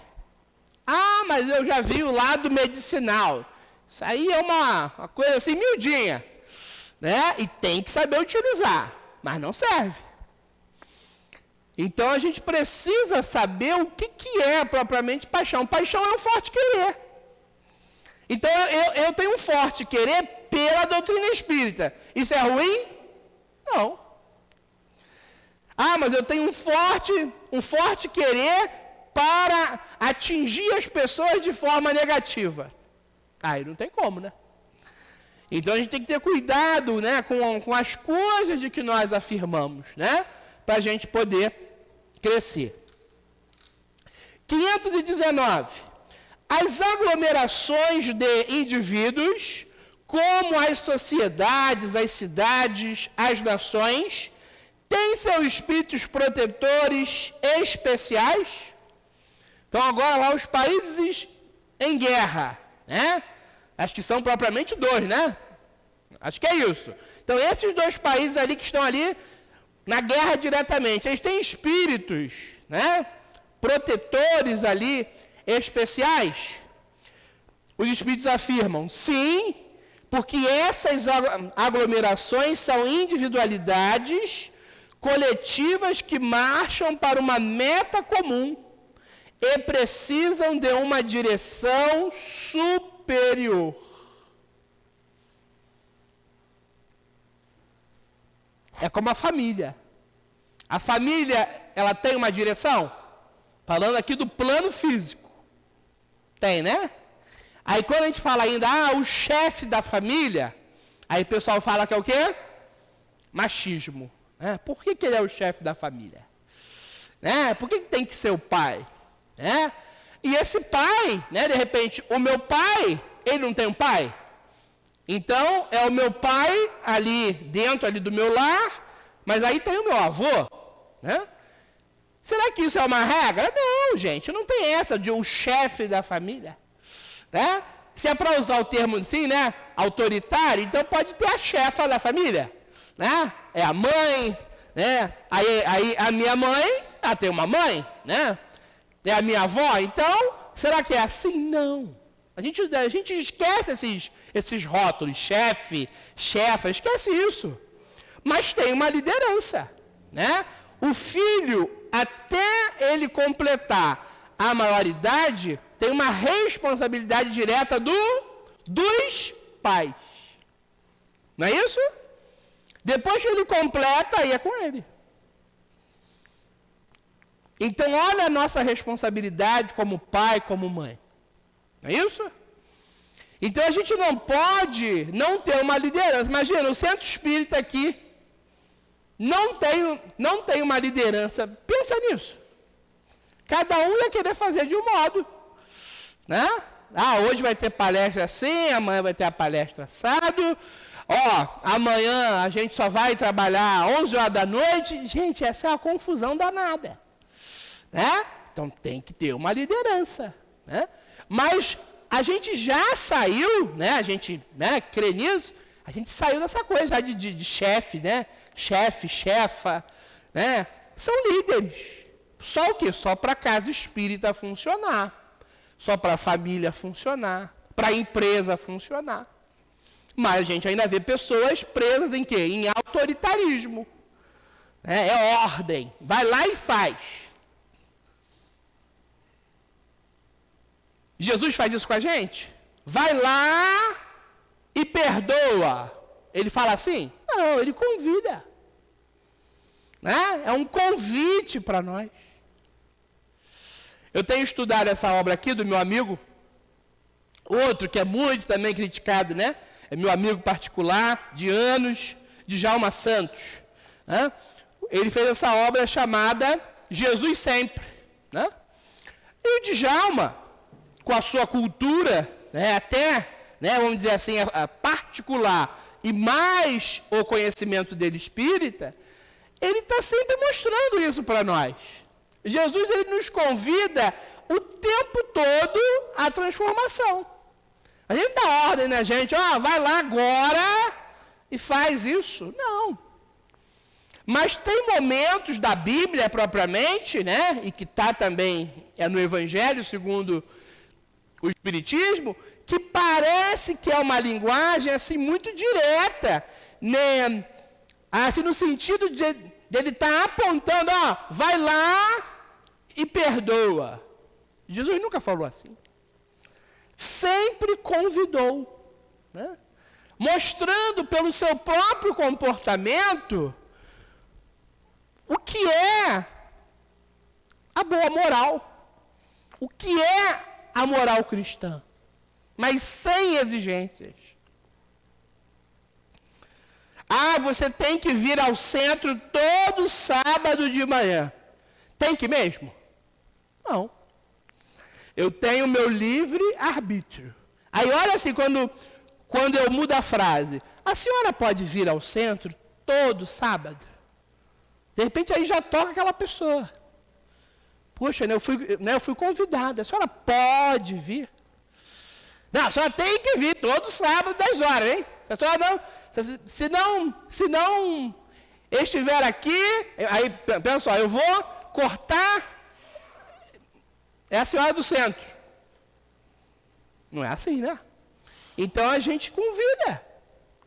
Mas eu já vi o lado medicinal. Isso aí é uma coisa assim miudinha. Né? E tem que saber utilizar, mas não serve. Então, a gente precisa saber o que é propriamente paixão. Paixão é um forte querer. Então, eu tenho um forte querer pela doutrina espírita. Isso é ruim? Não. Mas eu tenho um forte querer para atingir as pessoas de forma negativa. Aí não tem como, né? Então, a gente tem que ter cuidado, né, com as coisas de que nós afirmamos, né? Para a gente poder crescer. 519. As aglomerações de indivíduos, como as sociedades, as cidades, as nações, têm seus espíritos protetores especiais. Então, agora lá os países em guerra, né? Acho que são propriamente 2, né? Acho que é isso. Então, esses 2 países ali que estão ali na guerra diretamente, eles têm espíritos, né, protetores ali especiais. Os espíritos afirmam, sim, porque essas aglomerações são individualidades coletivas que marcham para uma meta comum e precisam de uma direção superior. É como a família. A família, ela tem uma direção? Falando aqui do plano físico. Tem, né? Aí quando a gente fala ainda, o chefe da família, aí o pessoal fala que é o quê? Machismo. Né? Por que ele é o chefe da família? Né? Por que tem que ser o pai? Né? E esse pai, né, de repente, o meu pai, ele não tem um pai? Então, é o meu pai ali dentro ali do meu lar, mas aí tem o meu avô. Né? Será que isso é uma regra? Não, gente, não tem essa de o chefe da família. Né? Se é para usar o termo assim, né, autoritário, então pode ter a chefa da família. Né? É a mãe, né? Aí a minha mãe, ela tem uma mãe, né? É a minha avó, então, será que é assim? Não. A gente esquece esses rótulos, chefe, chefa, esquece isso. Mas tem uma liderança, né? O filho, até ele completar a maioridade, tem uma responsabilidade direta dos pais. Não é isso? Depois que ele completa, aí é com ele. Então, olha a nossa responsabilidade como pai, como mãe. Não é isso? Então, a gente não pode não ter uma liderança. Imagina, o centro espírita aqui não tem uma liderança. Pensa nisso. Cada um ia querer fazer de um modo. Né? Hoje vai ter palestra assim, amanhã vai ter a palestra assado. Amanhã a gente só vai trabalhar 11 horas da noite. Gente, essa é uma confusão danada. Né? Então tem que ter uma liderança. Né? Mas a gente já saiu, né? A gente, né, crê nisso, a gente saiu dessa coisa já de chefe, né? Chefe, chefa, né? São líderes. Só o quê? Só para a casa espírita funcionar. Só para a família funcionar. Para a empresa funcionar. Mas a gente ainda vê pessoas presas em quê? Em autoritarismo. É ordem. Vai lá e faz. Jesus faz isso com a gente? Vai lá e perdoa. Ele fala assim? Não, ele convida. Né? É um convite para nós. Eu tenho estudado essa obra aqui do meu amigo, outro que é muito também criticado, né? é meu amigo particular de anos, Djalma Santos, né? Ele fez essa obra chamada Jesus Sempre, né? E o Djalma, com a sua cultura, né, até, né, vamos dizer assim, a particular, e mais o conhecimento dele espírita, ele está sempre mostrando isso para nós. Jesus, ele nos convida o tempo todo à transformação. A gente dá ordem na gente, vai lá agora e faz isso. Não. Mas tem momentos da Bíblia propriamente, né, e que está também no Evangelho, segundo o Espiritismo, que parece que é uma linguagem assim muito direta, né, assim no sentido de ele estar apontando, vai lá e perdoa. Jesus nunca falou assim. Sempre convidou, né? Mostrando pelo seu próprio comportamento o que é a boa moral, o que é a moral cristã, mas sem exigências. Você tem que vir ao centro todo sábado de manhã. Tem que mesmo? Não. Eu tenho meu livre arbítrio. Aí olha assim, quando eu mudo a frase, a senhora pode vir ao centro todo sábado? De repente aí já toca aquela pessoa. Poxa, eu fui convidada, a senhora pode vir? Não, a senhora tem que vir todo sábado 10 horas, hein? A senhora se não estiver aqui, aí pensa só, eu vou cortar, é a senhora do centro. Não é assim, né? Então a gente convida.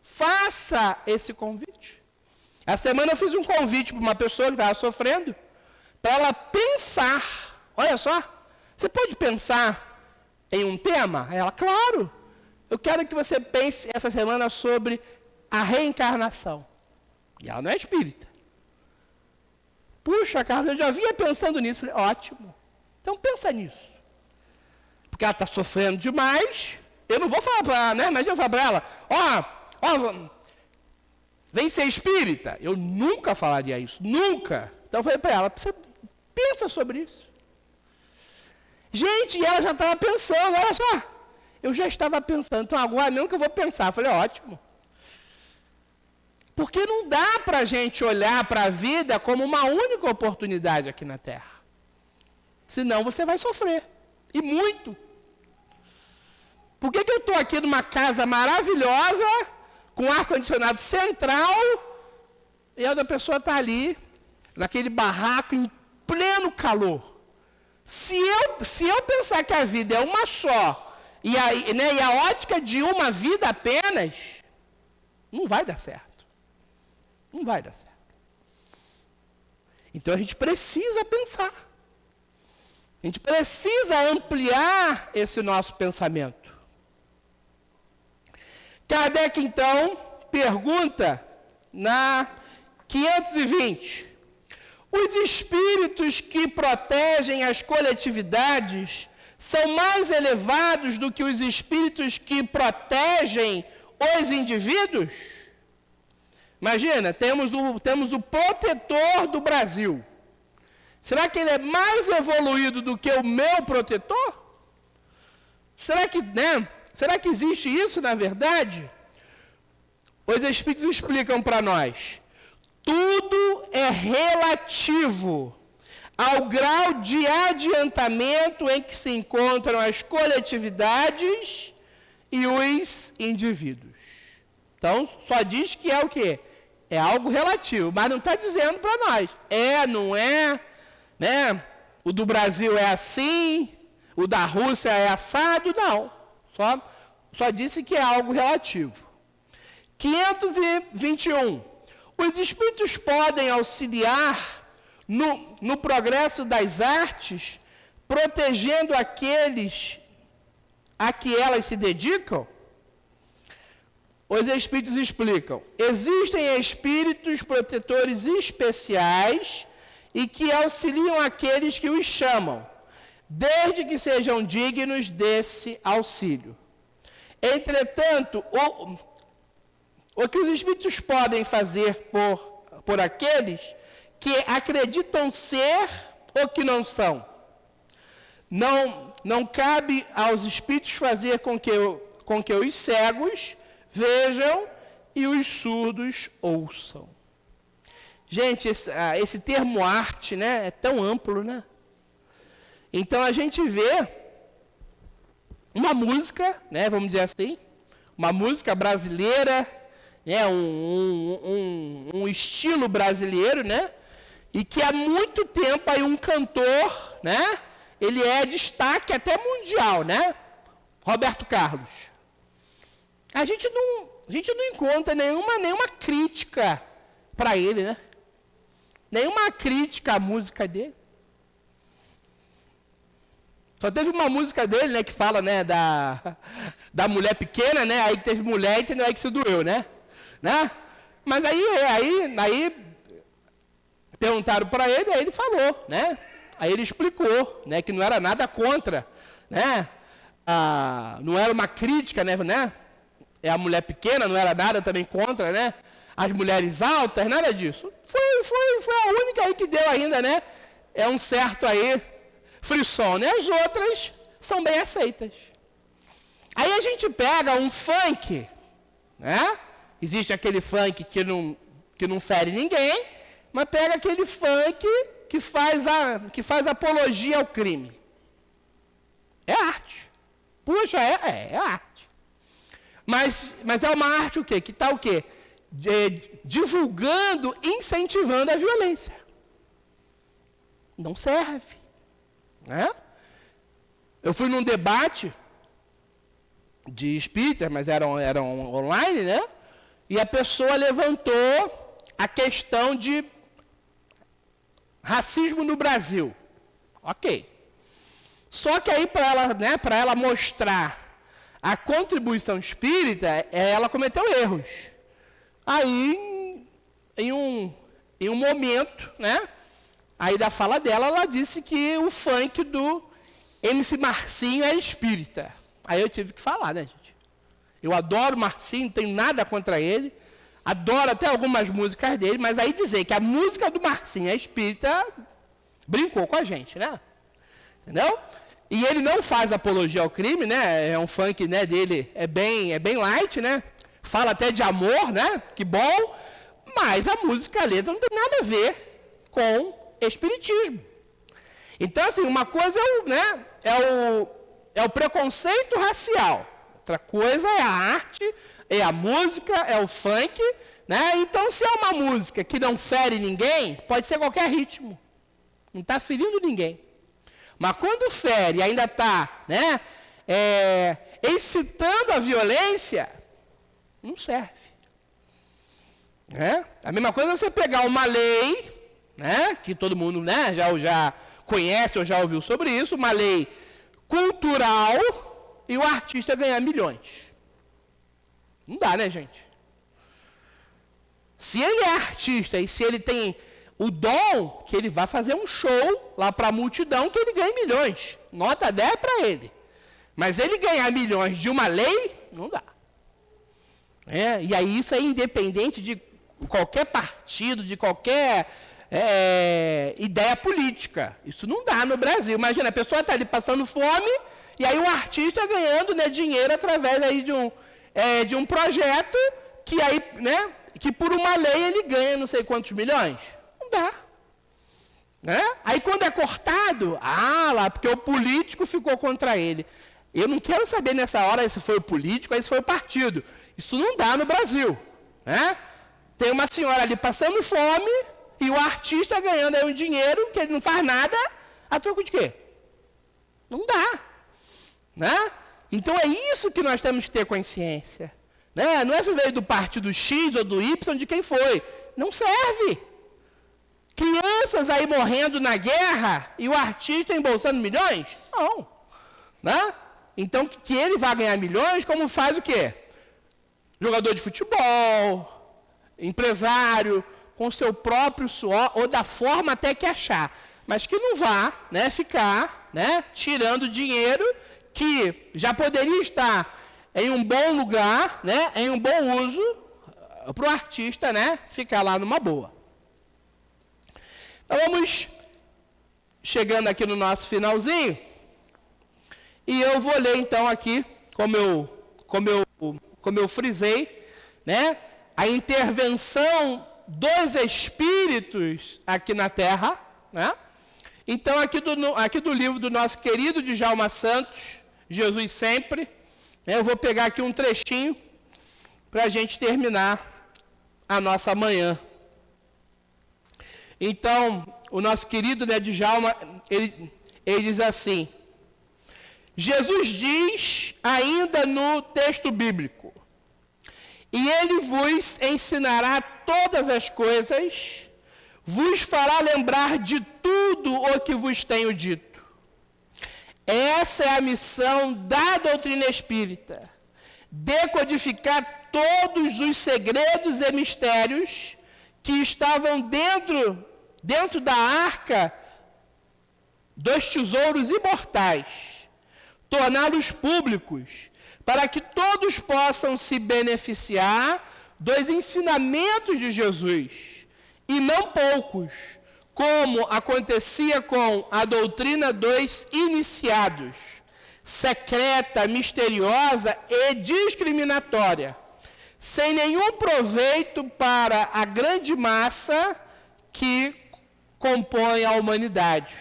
Faça esse convite. A semana eu fiz um convite para uma pessoa que estava sofrendo, para ela pensar. Olha só, você pode pensar em um tema? Ela, claro. Eu quero que você pense essa semana sobre a reencarnação. E ela não é espírita. Puxa, Carlos, eu já vinha pensando nisso. Falei, ótimo. Então pensa nisso. Porque ela está sofrendo demais. Eu não vou falar para ela, né? Mas eu vou falar para ela, vem ser espírita. Eu nunca falaria isso, nunca. Então eu falei para ela, você pensa sobre isso. Gente, e ela já estava pensando, olha só. Eu já estava pensando, então agora mesmo que eu vou pensar. Eu falei, ótimo. Porque não dá para a gente olhar para a vida como uma única oportunidade aqui na Terra. Senão você vai sofrer. E muito. Por que eu estou aqui numa casa maravilhosa, com ar-condicionado central, e a outra pessoa está ali, naquele barraco, em pleno calor? Se eu pensar que a vida é uma só, e a ótica de uma vida apenas, não vai dar certo. Não vai dar certo. Então a gente precisa pensar. A gente precisa ampliar esse nosso pensamento. Kardec, então, pergunta na 520. Os espíritos que protegem as coletividades são mais elevados do que os espíritos que protegem os indivíduos? Imagina, temos o protetor do Brasil. Será que ele é mais evoluído do que o meu protetor? Será que existe isso na verdade? Os Espíritos explicam para nós. Tudo é relativo ao grau de adiantamento em que se encontram as coletividades e os indivíduos. Então, só diz que é o quê? É algo relativo, mas não está dizendo para nós. Não é, né? O do Brasil é assim, o da Rússia é assado, não. Só disse que é algo relativo. 521. Os espíritos podem auxiliar no progresso das artes, protegendo aqueles a que elas se dedicam? Os espíritos explicam. Existem espíritos protetores especiais e que auxiliam aqueles que os chamam, desde que sejam dignos desse auxílio. Entretanto, o que os espíritos podem fazer por aqueles que acreditam ser o que não são. Não cabe aos espíritos fazer com que os cegos vejam e os surdos ouçam. Gente, esse termo arte, né, é tão amplo, né? Então a gente vê uma música, né, vamos dizer assim, uma música brasileira, né, um estilo brasileiro, né, e que há muito tempo aí um cantor, né, ele é destaque até mundial, né, Roberto Carlos. A gente não encontra nenhuma crítica para ele, né, nenhuma crítica à música dele. Só teve uma música dele, né, que fala, né, da mulher pequena, né, aí que teve mulher, entendeu, aí que se doeu, né? Mas aí perguntaram para ele, aí ele falou, né? Aí ele explicou, né, que não era nada contra, né? Não era uma crítica, né? É a mulher pequena, não era nada também contra, né? As mulheres altas, nada disso. Foi a única aí que deu ainda, né? É um certo aí frisson, né? As outras são bem aceitas. Aí a gente pega um funk, né? Existe aquele funk que não fere ninguém, mas pega aquele funk que faz apologia ao crime. É arte. Puxa, é arte. Mas é uma arte o quê? Que está o quê? Divulgando, incentivando a violência. Não serve. Né? Eu fui num debate de espíritas, mas eram online, né? E a pessoa levantou a questão de racismo no Brasil. Ok. Só que aí, para ela mostrar a contribuição espírita, ela cometeu erros. Aí, em um momento, né? Aí da fala dela, ela disse que o funk do MC Marcinho é espírita. Aí eu tive que falar, né, gente? Eu adoro o Marcinho, não tenho nada contra ele. Adoro até algumas músicas dele, mas aí dizer que a música do Marcinho é espírita, brincou com a gente, né? Entendeu? E ele não faz apologia ao crime, né? É um funk, né, dele, é bem light, né? Fala até de amor, né? Que bom. Mas a música, a letra não tem nada a ver com espiritismo. Então, assim, uma coisa é o preconceito racial, outra coisa é a arte, é a música, é o funk, né? Então, se é uma música que não fere ninguém, pode ser qualquer ritmo, não está ferindo ninguém. Mas quando fere, ainda está, né, excitando a violência, não serve. Né? A mesma coisa é você pegar uma lei, né, que todo mundo, né, já conhece ou já ouviu sobre isso, uma lei cultural, e o artista ganhar milhões. Não dá, né, gente? Se ele é artista e se ele tem o dom, que ele vai fazer um show lá para a multidão, que ele ganhe milhões. Nota 10 para ele. Mas ele ganhar milhões de uma lei, não dá. E aí isso é independente de qualquer partido, de qualquer ideia política. Isso não dá no Brasil. Imagina, a pessoa está ali passando fome, e aí um artista ganhando, né, dinheiro através aí de um projeto que aí, né, que por uma lei ele ganha não sei quantos milhões. Não dá. Né? Aí quando é cortado, lá, porque o político ficou contra ele. Eu não quero saber nessa hora se foi o político ou se foi o partido. Isso não dá no Brasil. Né? Tem uma senhora ali passando fome e o artista ganhando aí um dinheiro que ele não faz nada, a troco de quê? Não dá. Né? Então é isso que nós temos que ter consciência. Né? Não é se veio do partido X ou do Y, de quem foi. Não serve. Crianças aí morrendo na guerra e o artista embolsando milhões? Não. Né? Então, que ele vai ganhar milhões, como faz o quê? Jogador de futebol, empresário, com o seu próprio suor, ou da forma até que achar. Mas que não vá, né, ficar, né, tirando dinheiro que já poderia estar em um bom lugar, né, em um bom uso, o artista, né, ficar lá numa boa. Então vamos chegando aqui no nosso finalzinho, e eu vou ler então aqui, como eu frisei, né, a intervenção dos espíritos aqui na Terra, né? Então aqui do livro do nosso querido Djalma Santos, Jesus Sempre, né, eu vou pegar aqui um trechinho para a gente terminar a nossa manhã. Então, o nosso querido, né, Djalma, ele diz assim: Jesus diz ainda no texto bíblico: e ele vos ensinará todas as coisas, vos fará lembrar de tudo o que vos tenho dito. Essa é a missão da doutrina espírita: decodificar todos os segredos e mistérios que estavam dentro da arca dos tesouros imortais, torná-los públicos, para que todos possam se beneficiar dos ensinamentos de Jesus, e não poucos, como acontecia com a doutrina dos iniciados, secreta, misteriosa e discriminatória, sem nenhum proveito para a grande massa que compõe a humanidade.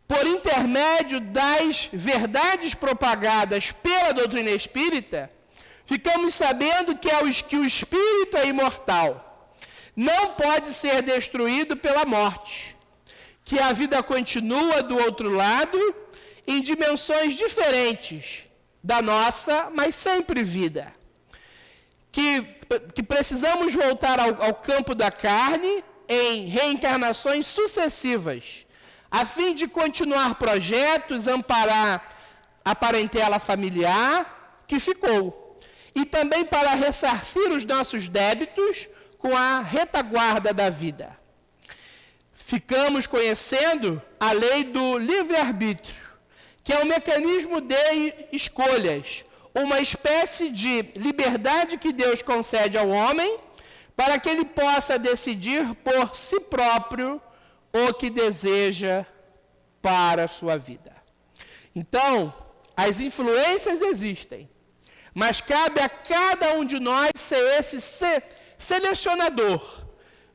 Por intermédio das verdades propagadas pela doutrina espírita, ficamos sabendo que o espírito é imortal, não pode ser destruído pela morte, que a vida continua do outro lado, em dimensões diferentes da nossa, mas sempre vida. Que precisamos voltar ao campo da carne em reencarnações sucessivas, a fim de continuar projetos, amparar a parentela familiar que ficou, e também para ressarcir os nossos débitos com a retaguarda da vida. Ficamos conhecendo a lei do livre-arbítrio, que é um mecanismo de escolhas, uma espécie de liberdade que Deus concede ao homem para que ele possa decidir por si próprio o que deseja para a sua vida. Então, as influências existem, mas cabe a cada um de nós ser esse selecionador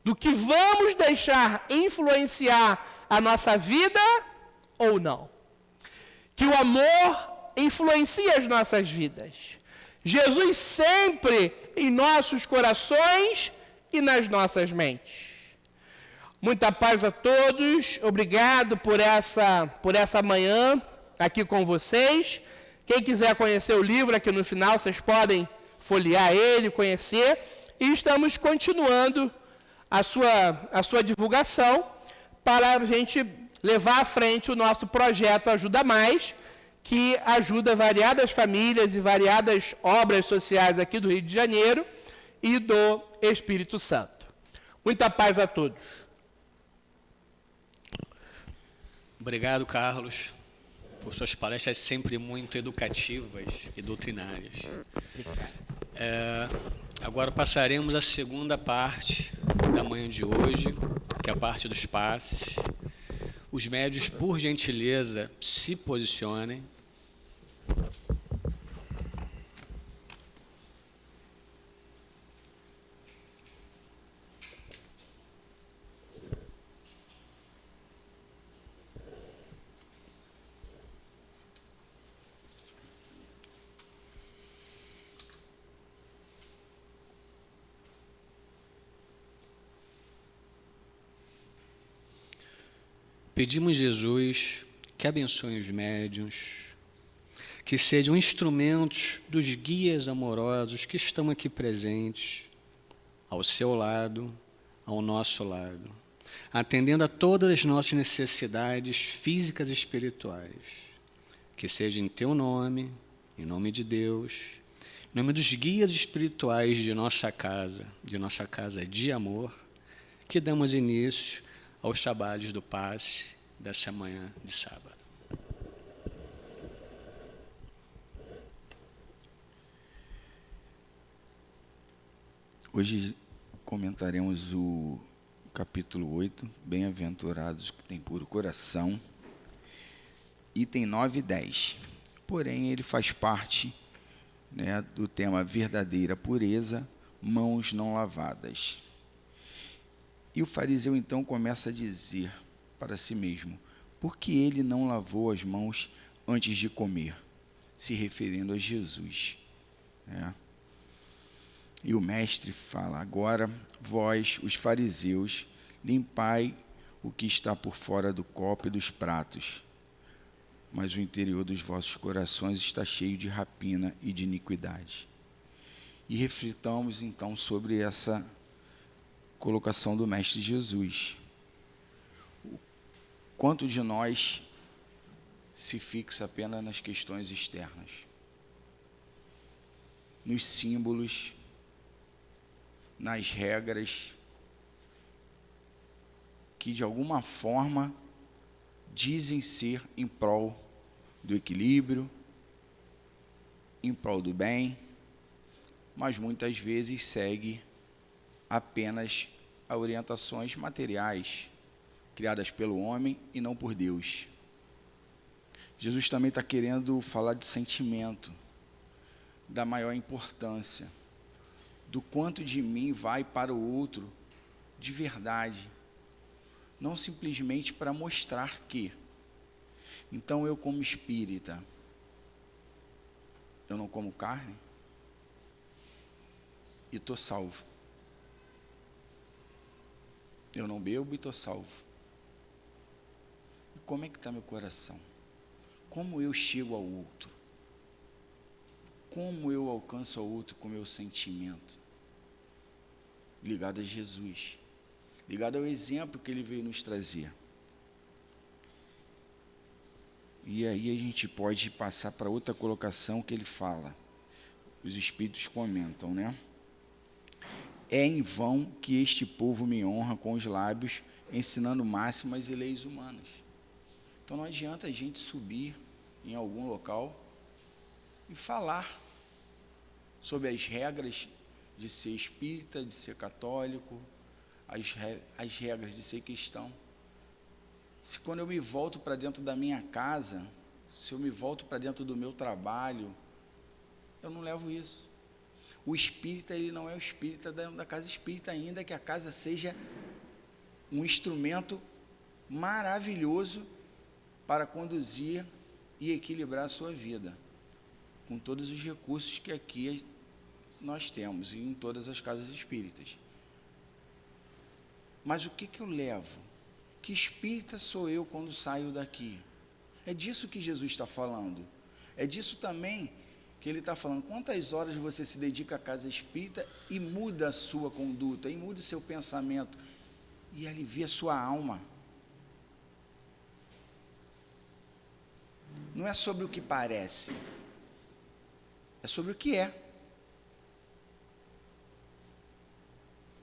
do que vamos deixar influenciar a nossa vida ou não. Que o amor influencia as nossas vidas. Jesus sempre em nossos corações e nas nossas mentes. Muita paz a todos. Obrigado por essa manhã aqui com vocês. Quem quiser conhecer o livro, aqui no final, vocês podem folhear ele, conhecer. E estamos continuando a sua divulgação para a gente levar à frente o nosso projeto Ajuda Mais, que ajuda variadas famílias e variadas obras sociais aqui do Rio de Janeiro e do Espírito Santo. Muita paz a todos. Obrigado, Carlos, por suas palestras sempre muito educativas e doutrinárias. Agora passaremos à segunda parte da manhã de hoje, que é a parte dos passes. Os médios, por gentileza, se posicionem. Pedimos, Jesus, que abençoe os médiuns, que sejam instrumentos dos guias amorosos que estão aqui presentes, ao seu lado, ao nosso lado, atendendo a todas as nossas necessidades físicas e espirituais. Que seja em teu nome, em nome de Deus, em nome dos guias espirituais de nossa casa de amor, que damos início aos trabalhos do passe dessa manhã de sábado. Hoje comentaremos o capítulo 8, Bem-aventurados que têm puro coração, item 9 e 10. Porém, ele faz parte, né, do tema verdadeira pureza, mãos não lavadas. E o fariseu então começa a dizer para si mesmo: por que ele não lavou as mãos antes de comer? Se referindo a Jesus, né? E o mestre fala: agora vós, os fariseus, limpai o que está por fora do copo e dos pratos, mas o interior dos vossos corações está cheio de rapina e de iniquidade. E reflitamos então sobre essa colocação do mestre Jesus. Quanto de nós se fixa apenas nas questões externas, nos símbolos, nas regras que de alguma forma dizem ser em prol do equilíbrio, em prol do bem, mas muitas vezes segue apenas a orientações materiais criadas pelo homem e não por Deus. Jesus também está querendo falar de sentimento, da maior importância, do quanto de mim vai para o outro de verdade, não simplesmente para mostrar que. Então eu, como espírita, eu não como carne e estou salvo. Eu não bebo e estou salvo. E como é que está meu coração? Como eu chego ao outro? Como eu alcanço ao outro com meu sentimento? Ligado a Jesus, ligado ao exemplo que ele veio nos trazer. E aí a gente pode passar para outra colocação que ele fala. Os espíritos comentam, né? É em vão que este povo me honra com os lábios, ensinando máximas e leis humanas. Então não adianta a gente subir em algum local e falar sobre as regras de ser espírita, de ser católico, as regras de ser cristão. Se quando eu me volto para dentro da minha casa, se eu me volto para dentro do meu trabalho, eu não levo isso. O espírita, ele não é o espírita da casa espírita, ainda que a casa seja um instrumento maravilhoso para conduzir e equilibrar a sua vida, com todos os recursos que aqui nós temos, e em todas as casas espíritas. Mas o que eu levo? Que espírita sou eu quando saio daqui? É disso que Jesus está falando. É disso também que ele está falando. Quantas horas você se dedica à casa espírita e muda a sua conduta, e muda o seu pensamento, e alivia a sua alma? Não é sobre o que parece, é sobre o que é.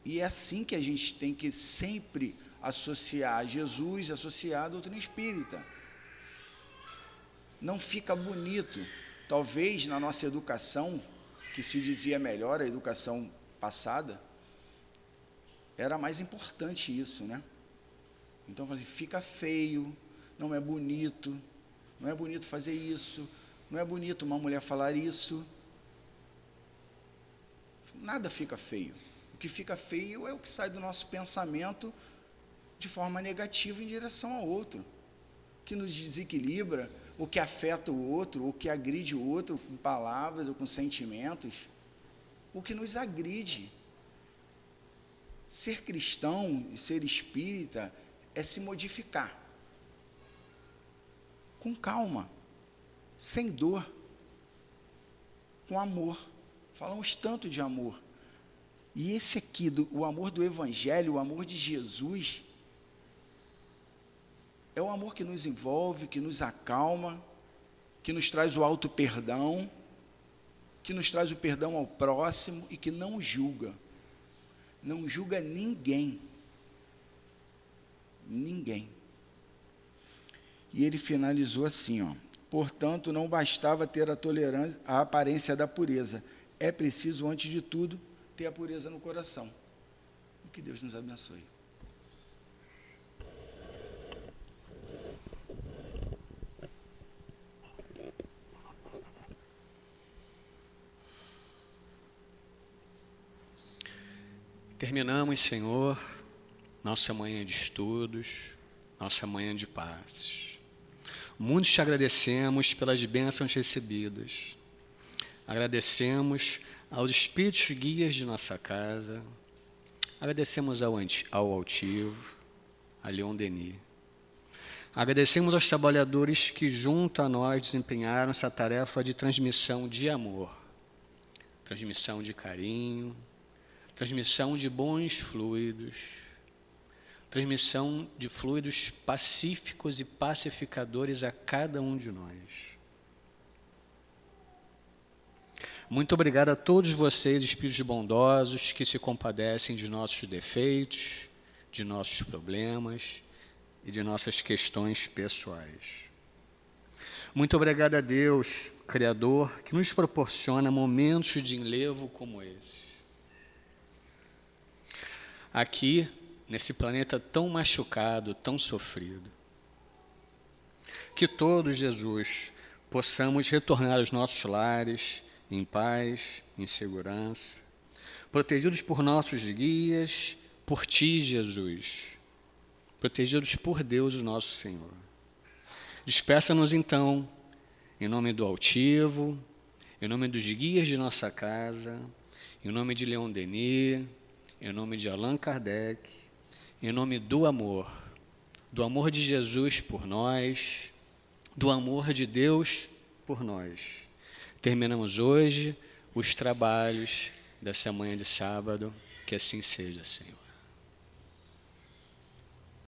E é assim que a gente tem que sempre associar a Jesus, associar a doutrina espírita. Não fica bonito. Talvez na nossa educação, que se dizia melhor, a educação passada, era mais importante isso, né? Então, assim, fica feio, não é bonito fazer isso, não é bonito uma mulher falar isso. Nada fica feio. O que fica feio é o que sai do nosso pensamento de forma negativa em direção ao outro, que nos desequilibra, o que afeta o outro, o que agride o outro com palavras ou com sentimentos, o que nos agride. Ser cristão e ser espírita é se modificar, com calma, sem dor, com amor. Falamos tanto de amor. E esse aqui, o amor do Evangelho, o amor de Jesus, é o amor que nos envolve, que nos acalma, que nos traz o auto-perdão, que nos traz o perdão ao próximo e que não julga. Não julga ninguém. Ninguém. E ele finalizou assim, ó: portanto, não bastava ter a tolerância, a aparência da pureza. É preciso, antes de tudo, ter a pureza no coração. E que Deus nos abençoe. Terminamos, Senhor, nossa manhã de estudos, nossa manhã de paz. Muito te agradecemos pelas bênçãos recebidas. Agradecemos aos espíritos guias de nossa casa. Agradecemos ao Altivo, a Leon Denis. Agradecemos aos trabalhadores que junto a nós desempenharam essa tarefa de transmissão de amor, transmissão de carinho, transmissão de bons fluidos, transmissão de fluidos pacíficos e pacificadores a cada um de nós. Muito obrigado a todos vocês, espíritos bondosos, que se compadecem de nossos defeitos, de nossos problemas e de nossas questões pessoais. Muito obrigado a Deus, Criador, que nos proporciona momentos de enlevo como esse. Aqui, nesse planeta tão machucado, tão sofrido. Que todos, Jesus, possamos retornar aos nossos lares em paz, em segurança, protegidos por nossos guias, por Ti, Jesus, protegidos por Deus, o nosso Senhor. Despeça-nos, então, em nome do Altivo, em nome dos guias de nossa casa, em nome de Leon Denis, em nome de Allan Kardec, em nome do amor de Jesus por nós, do amor de Deus por nós. Terminamos hoje os trabalhos dessa manhã de sábado, que assim seja, Senhor.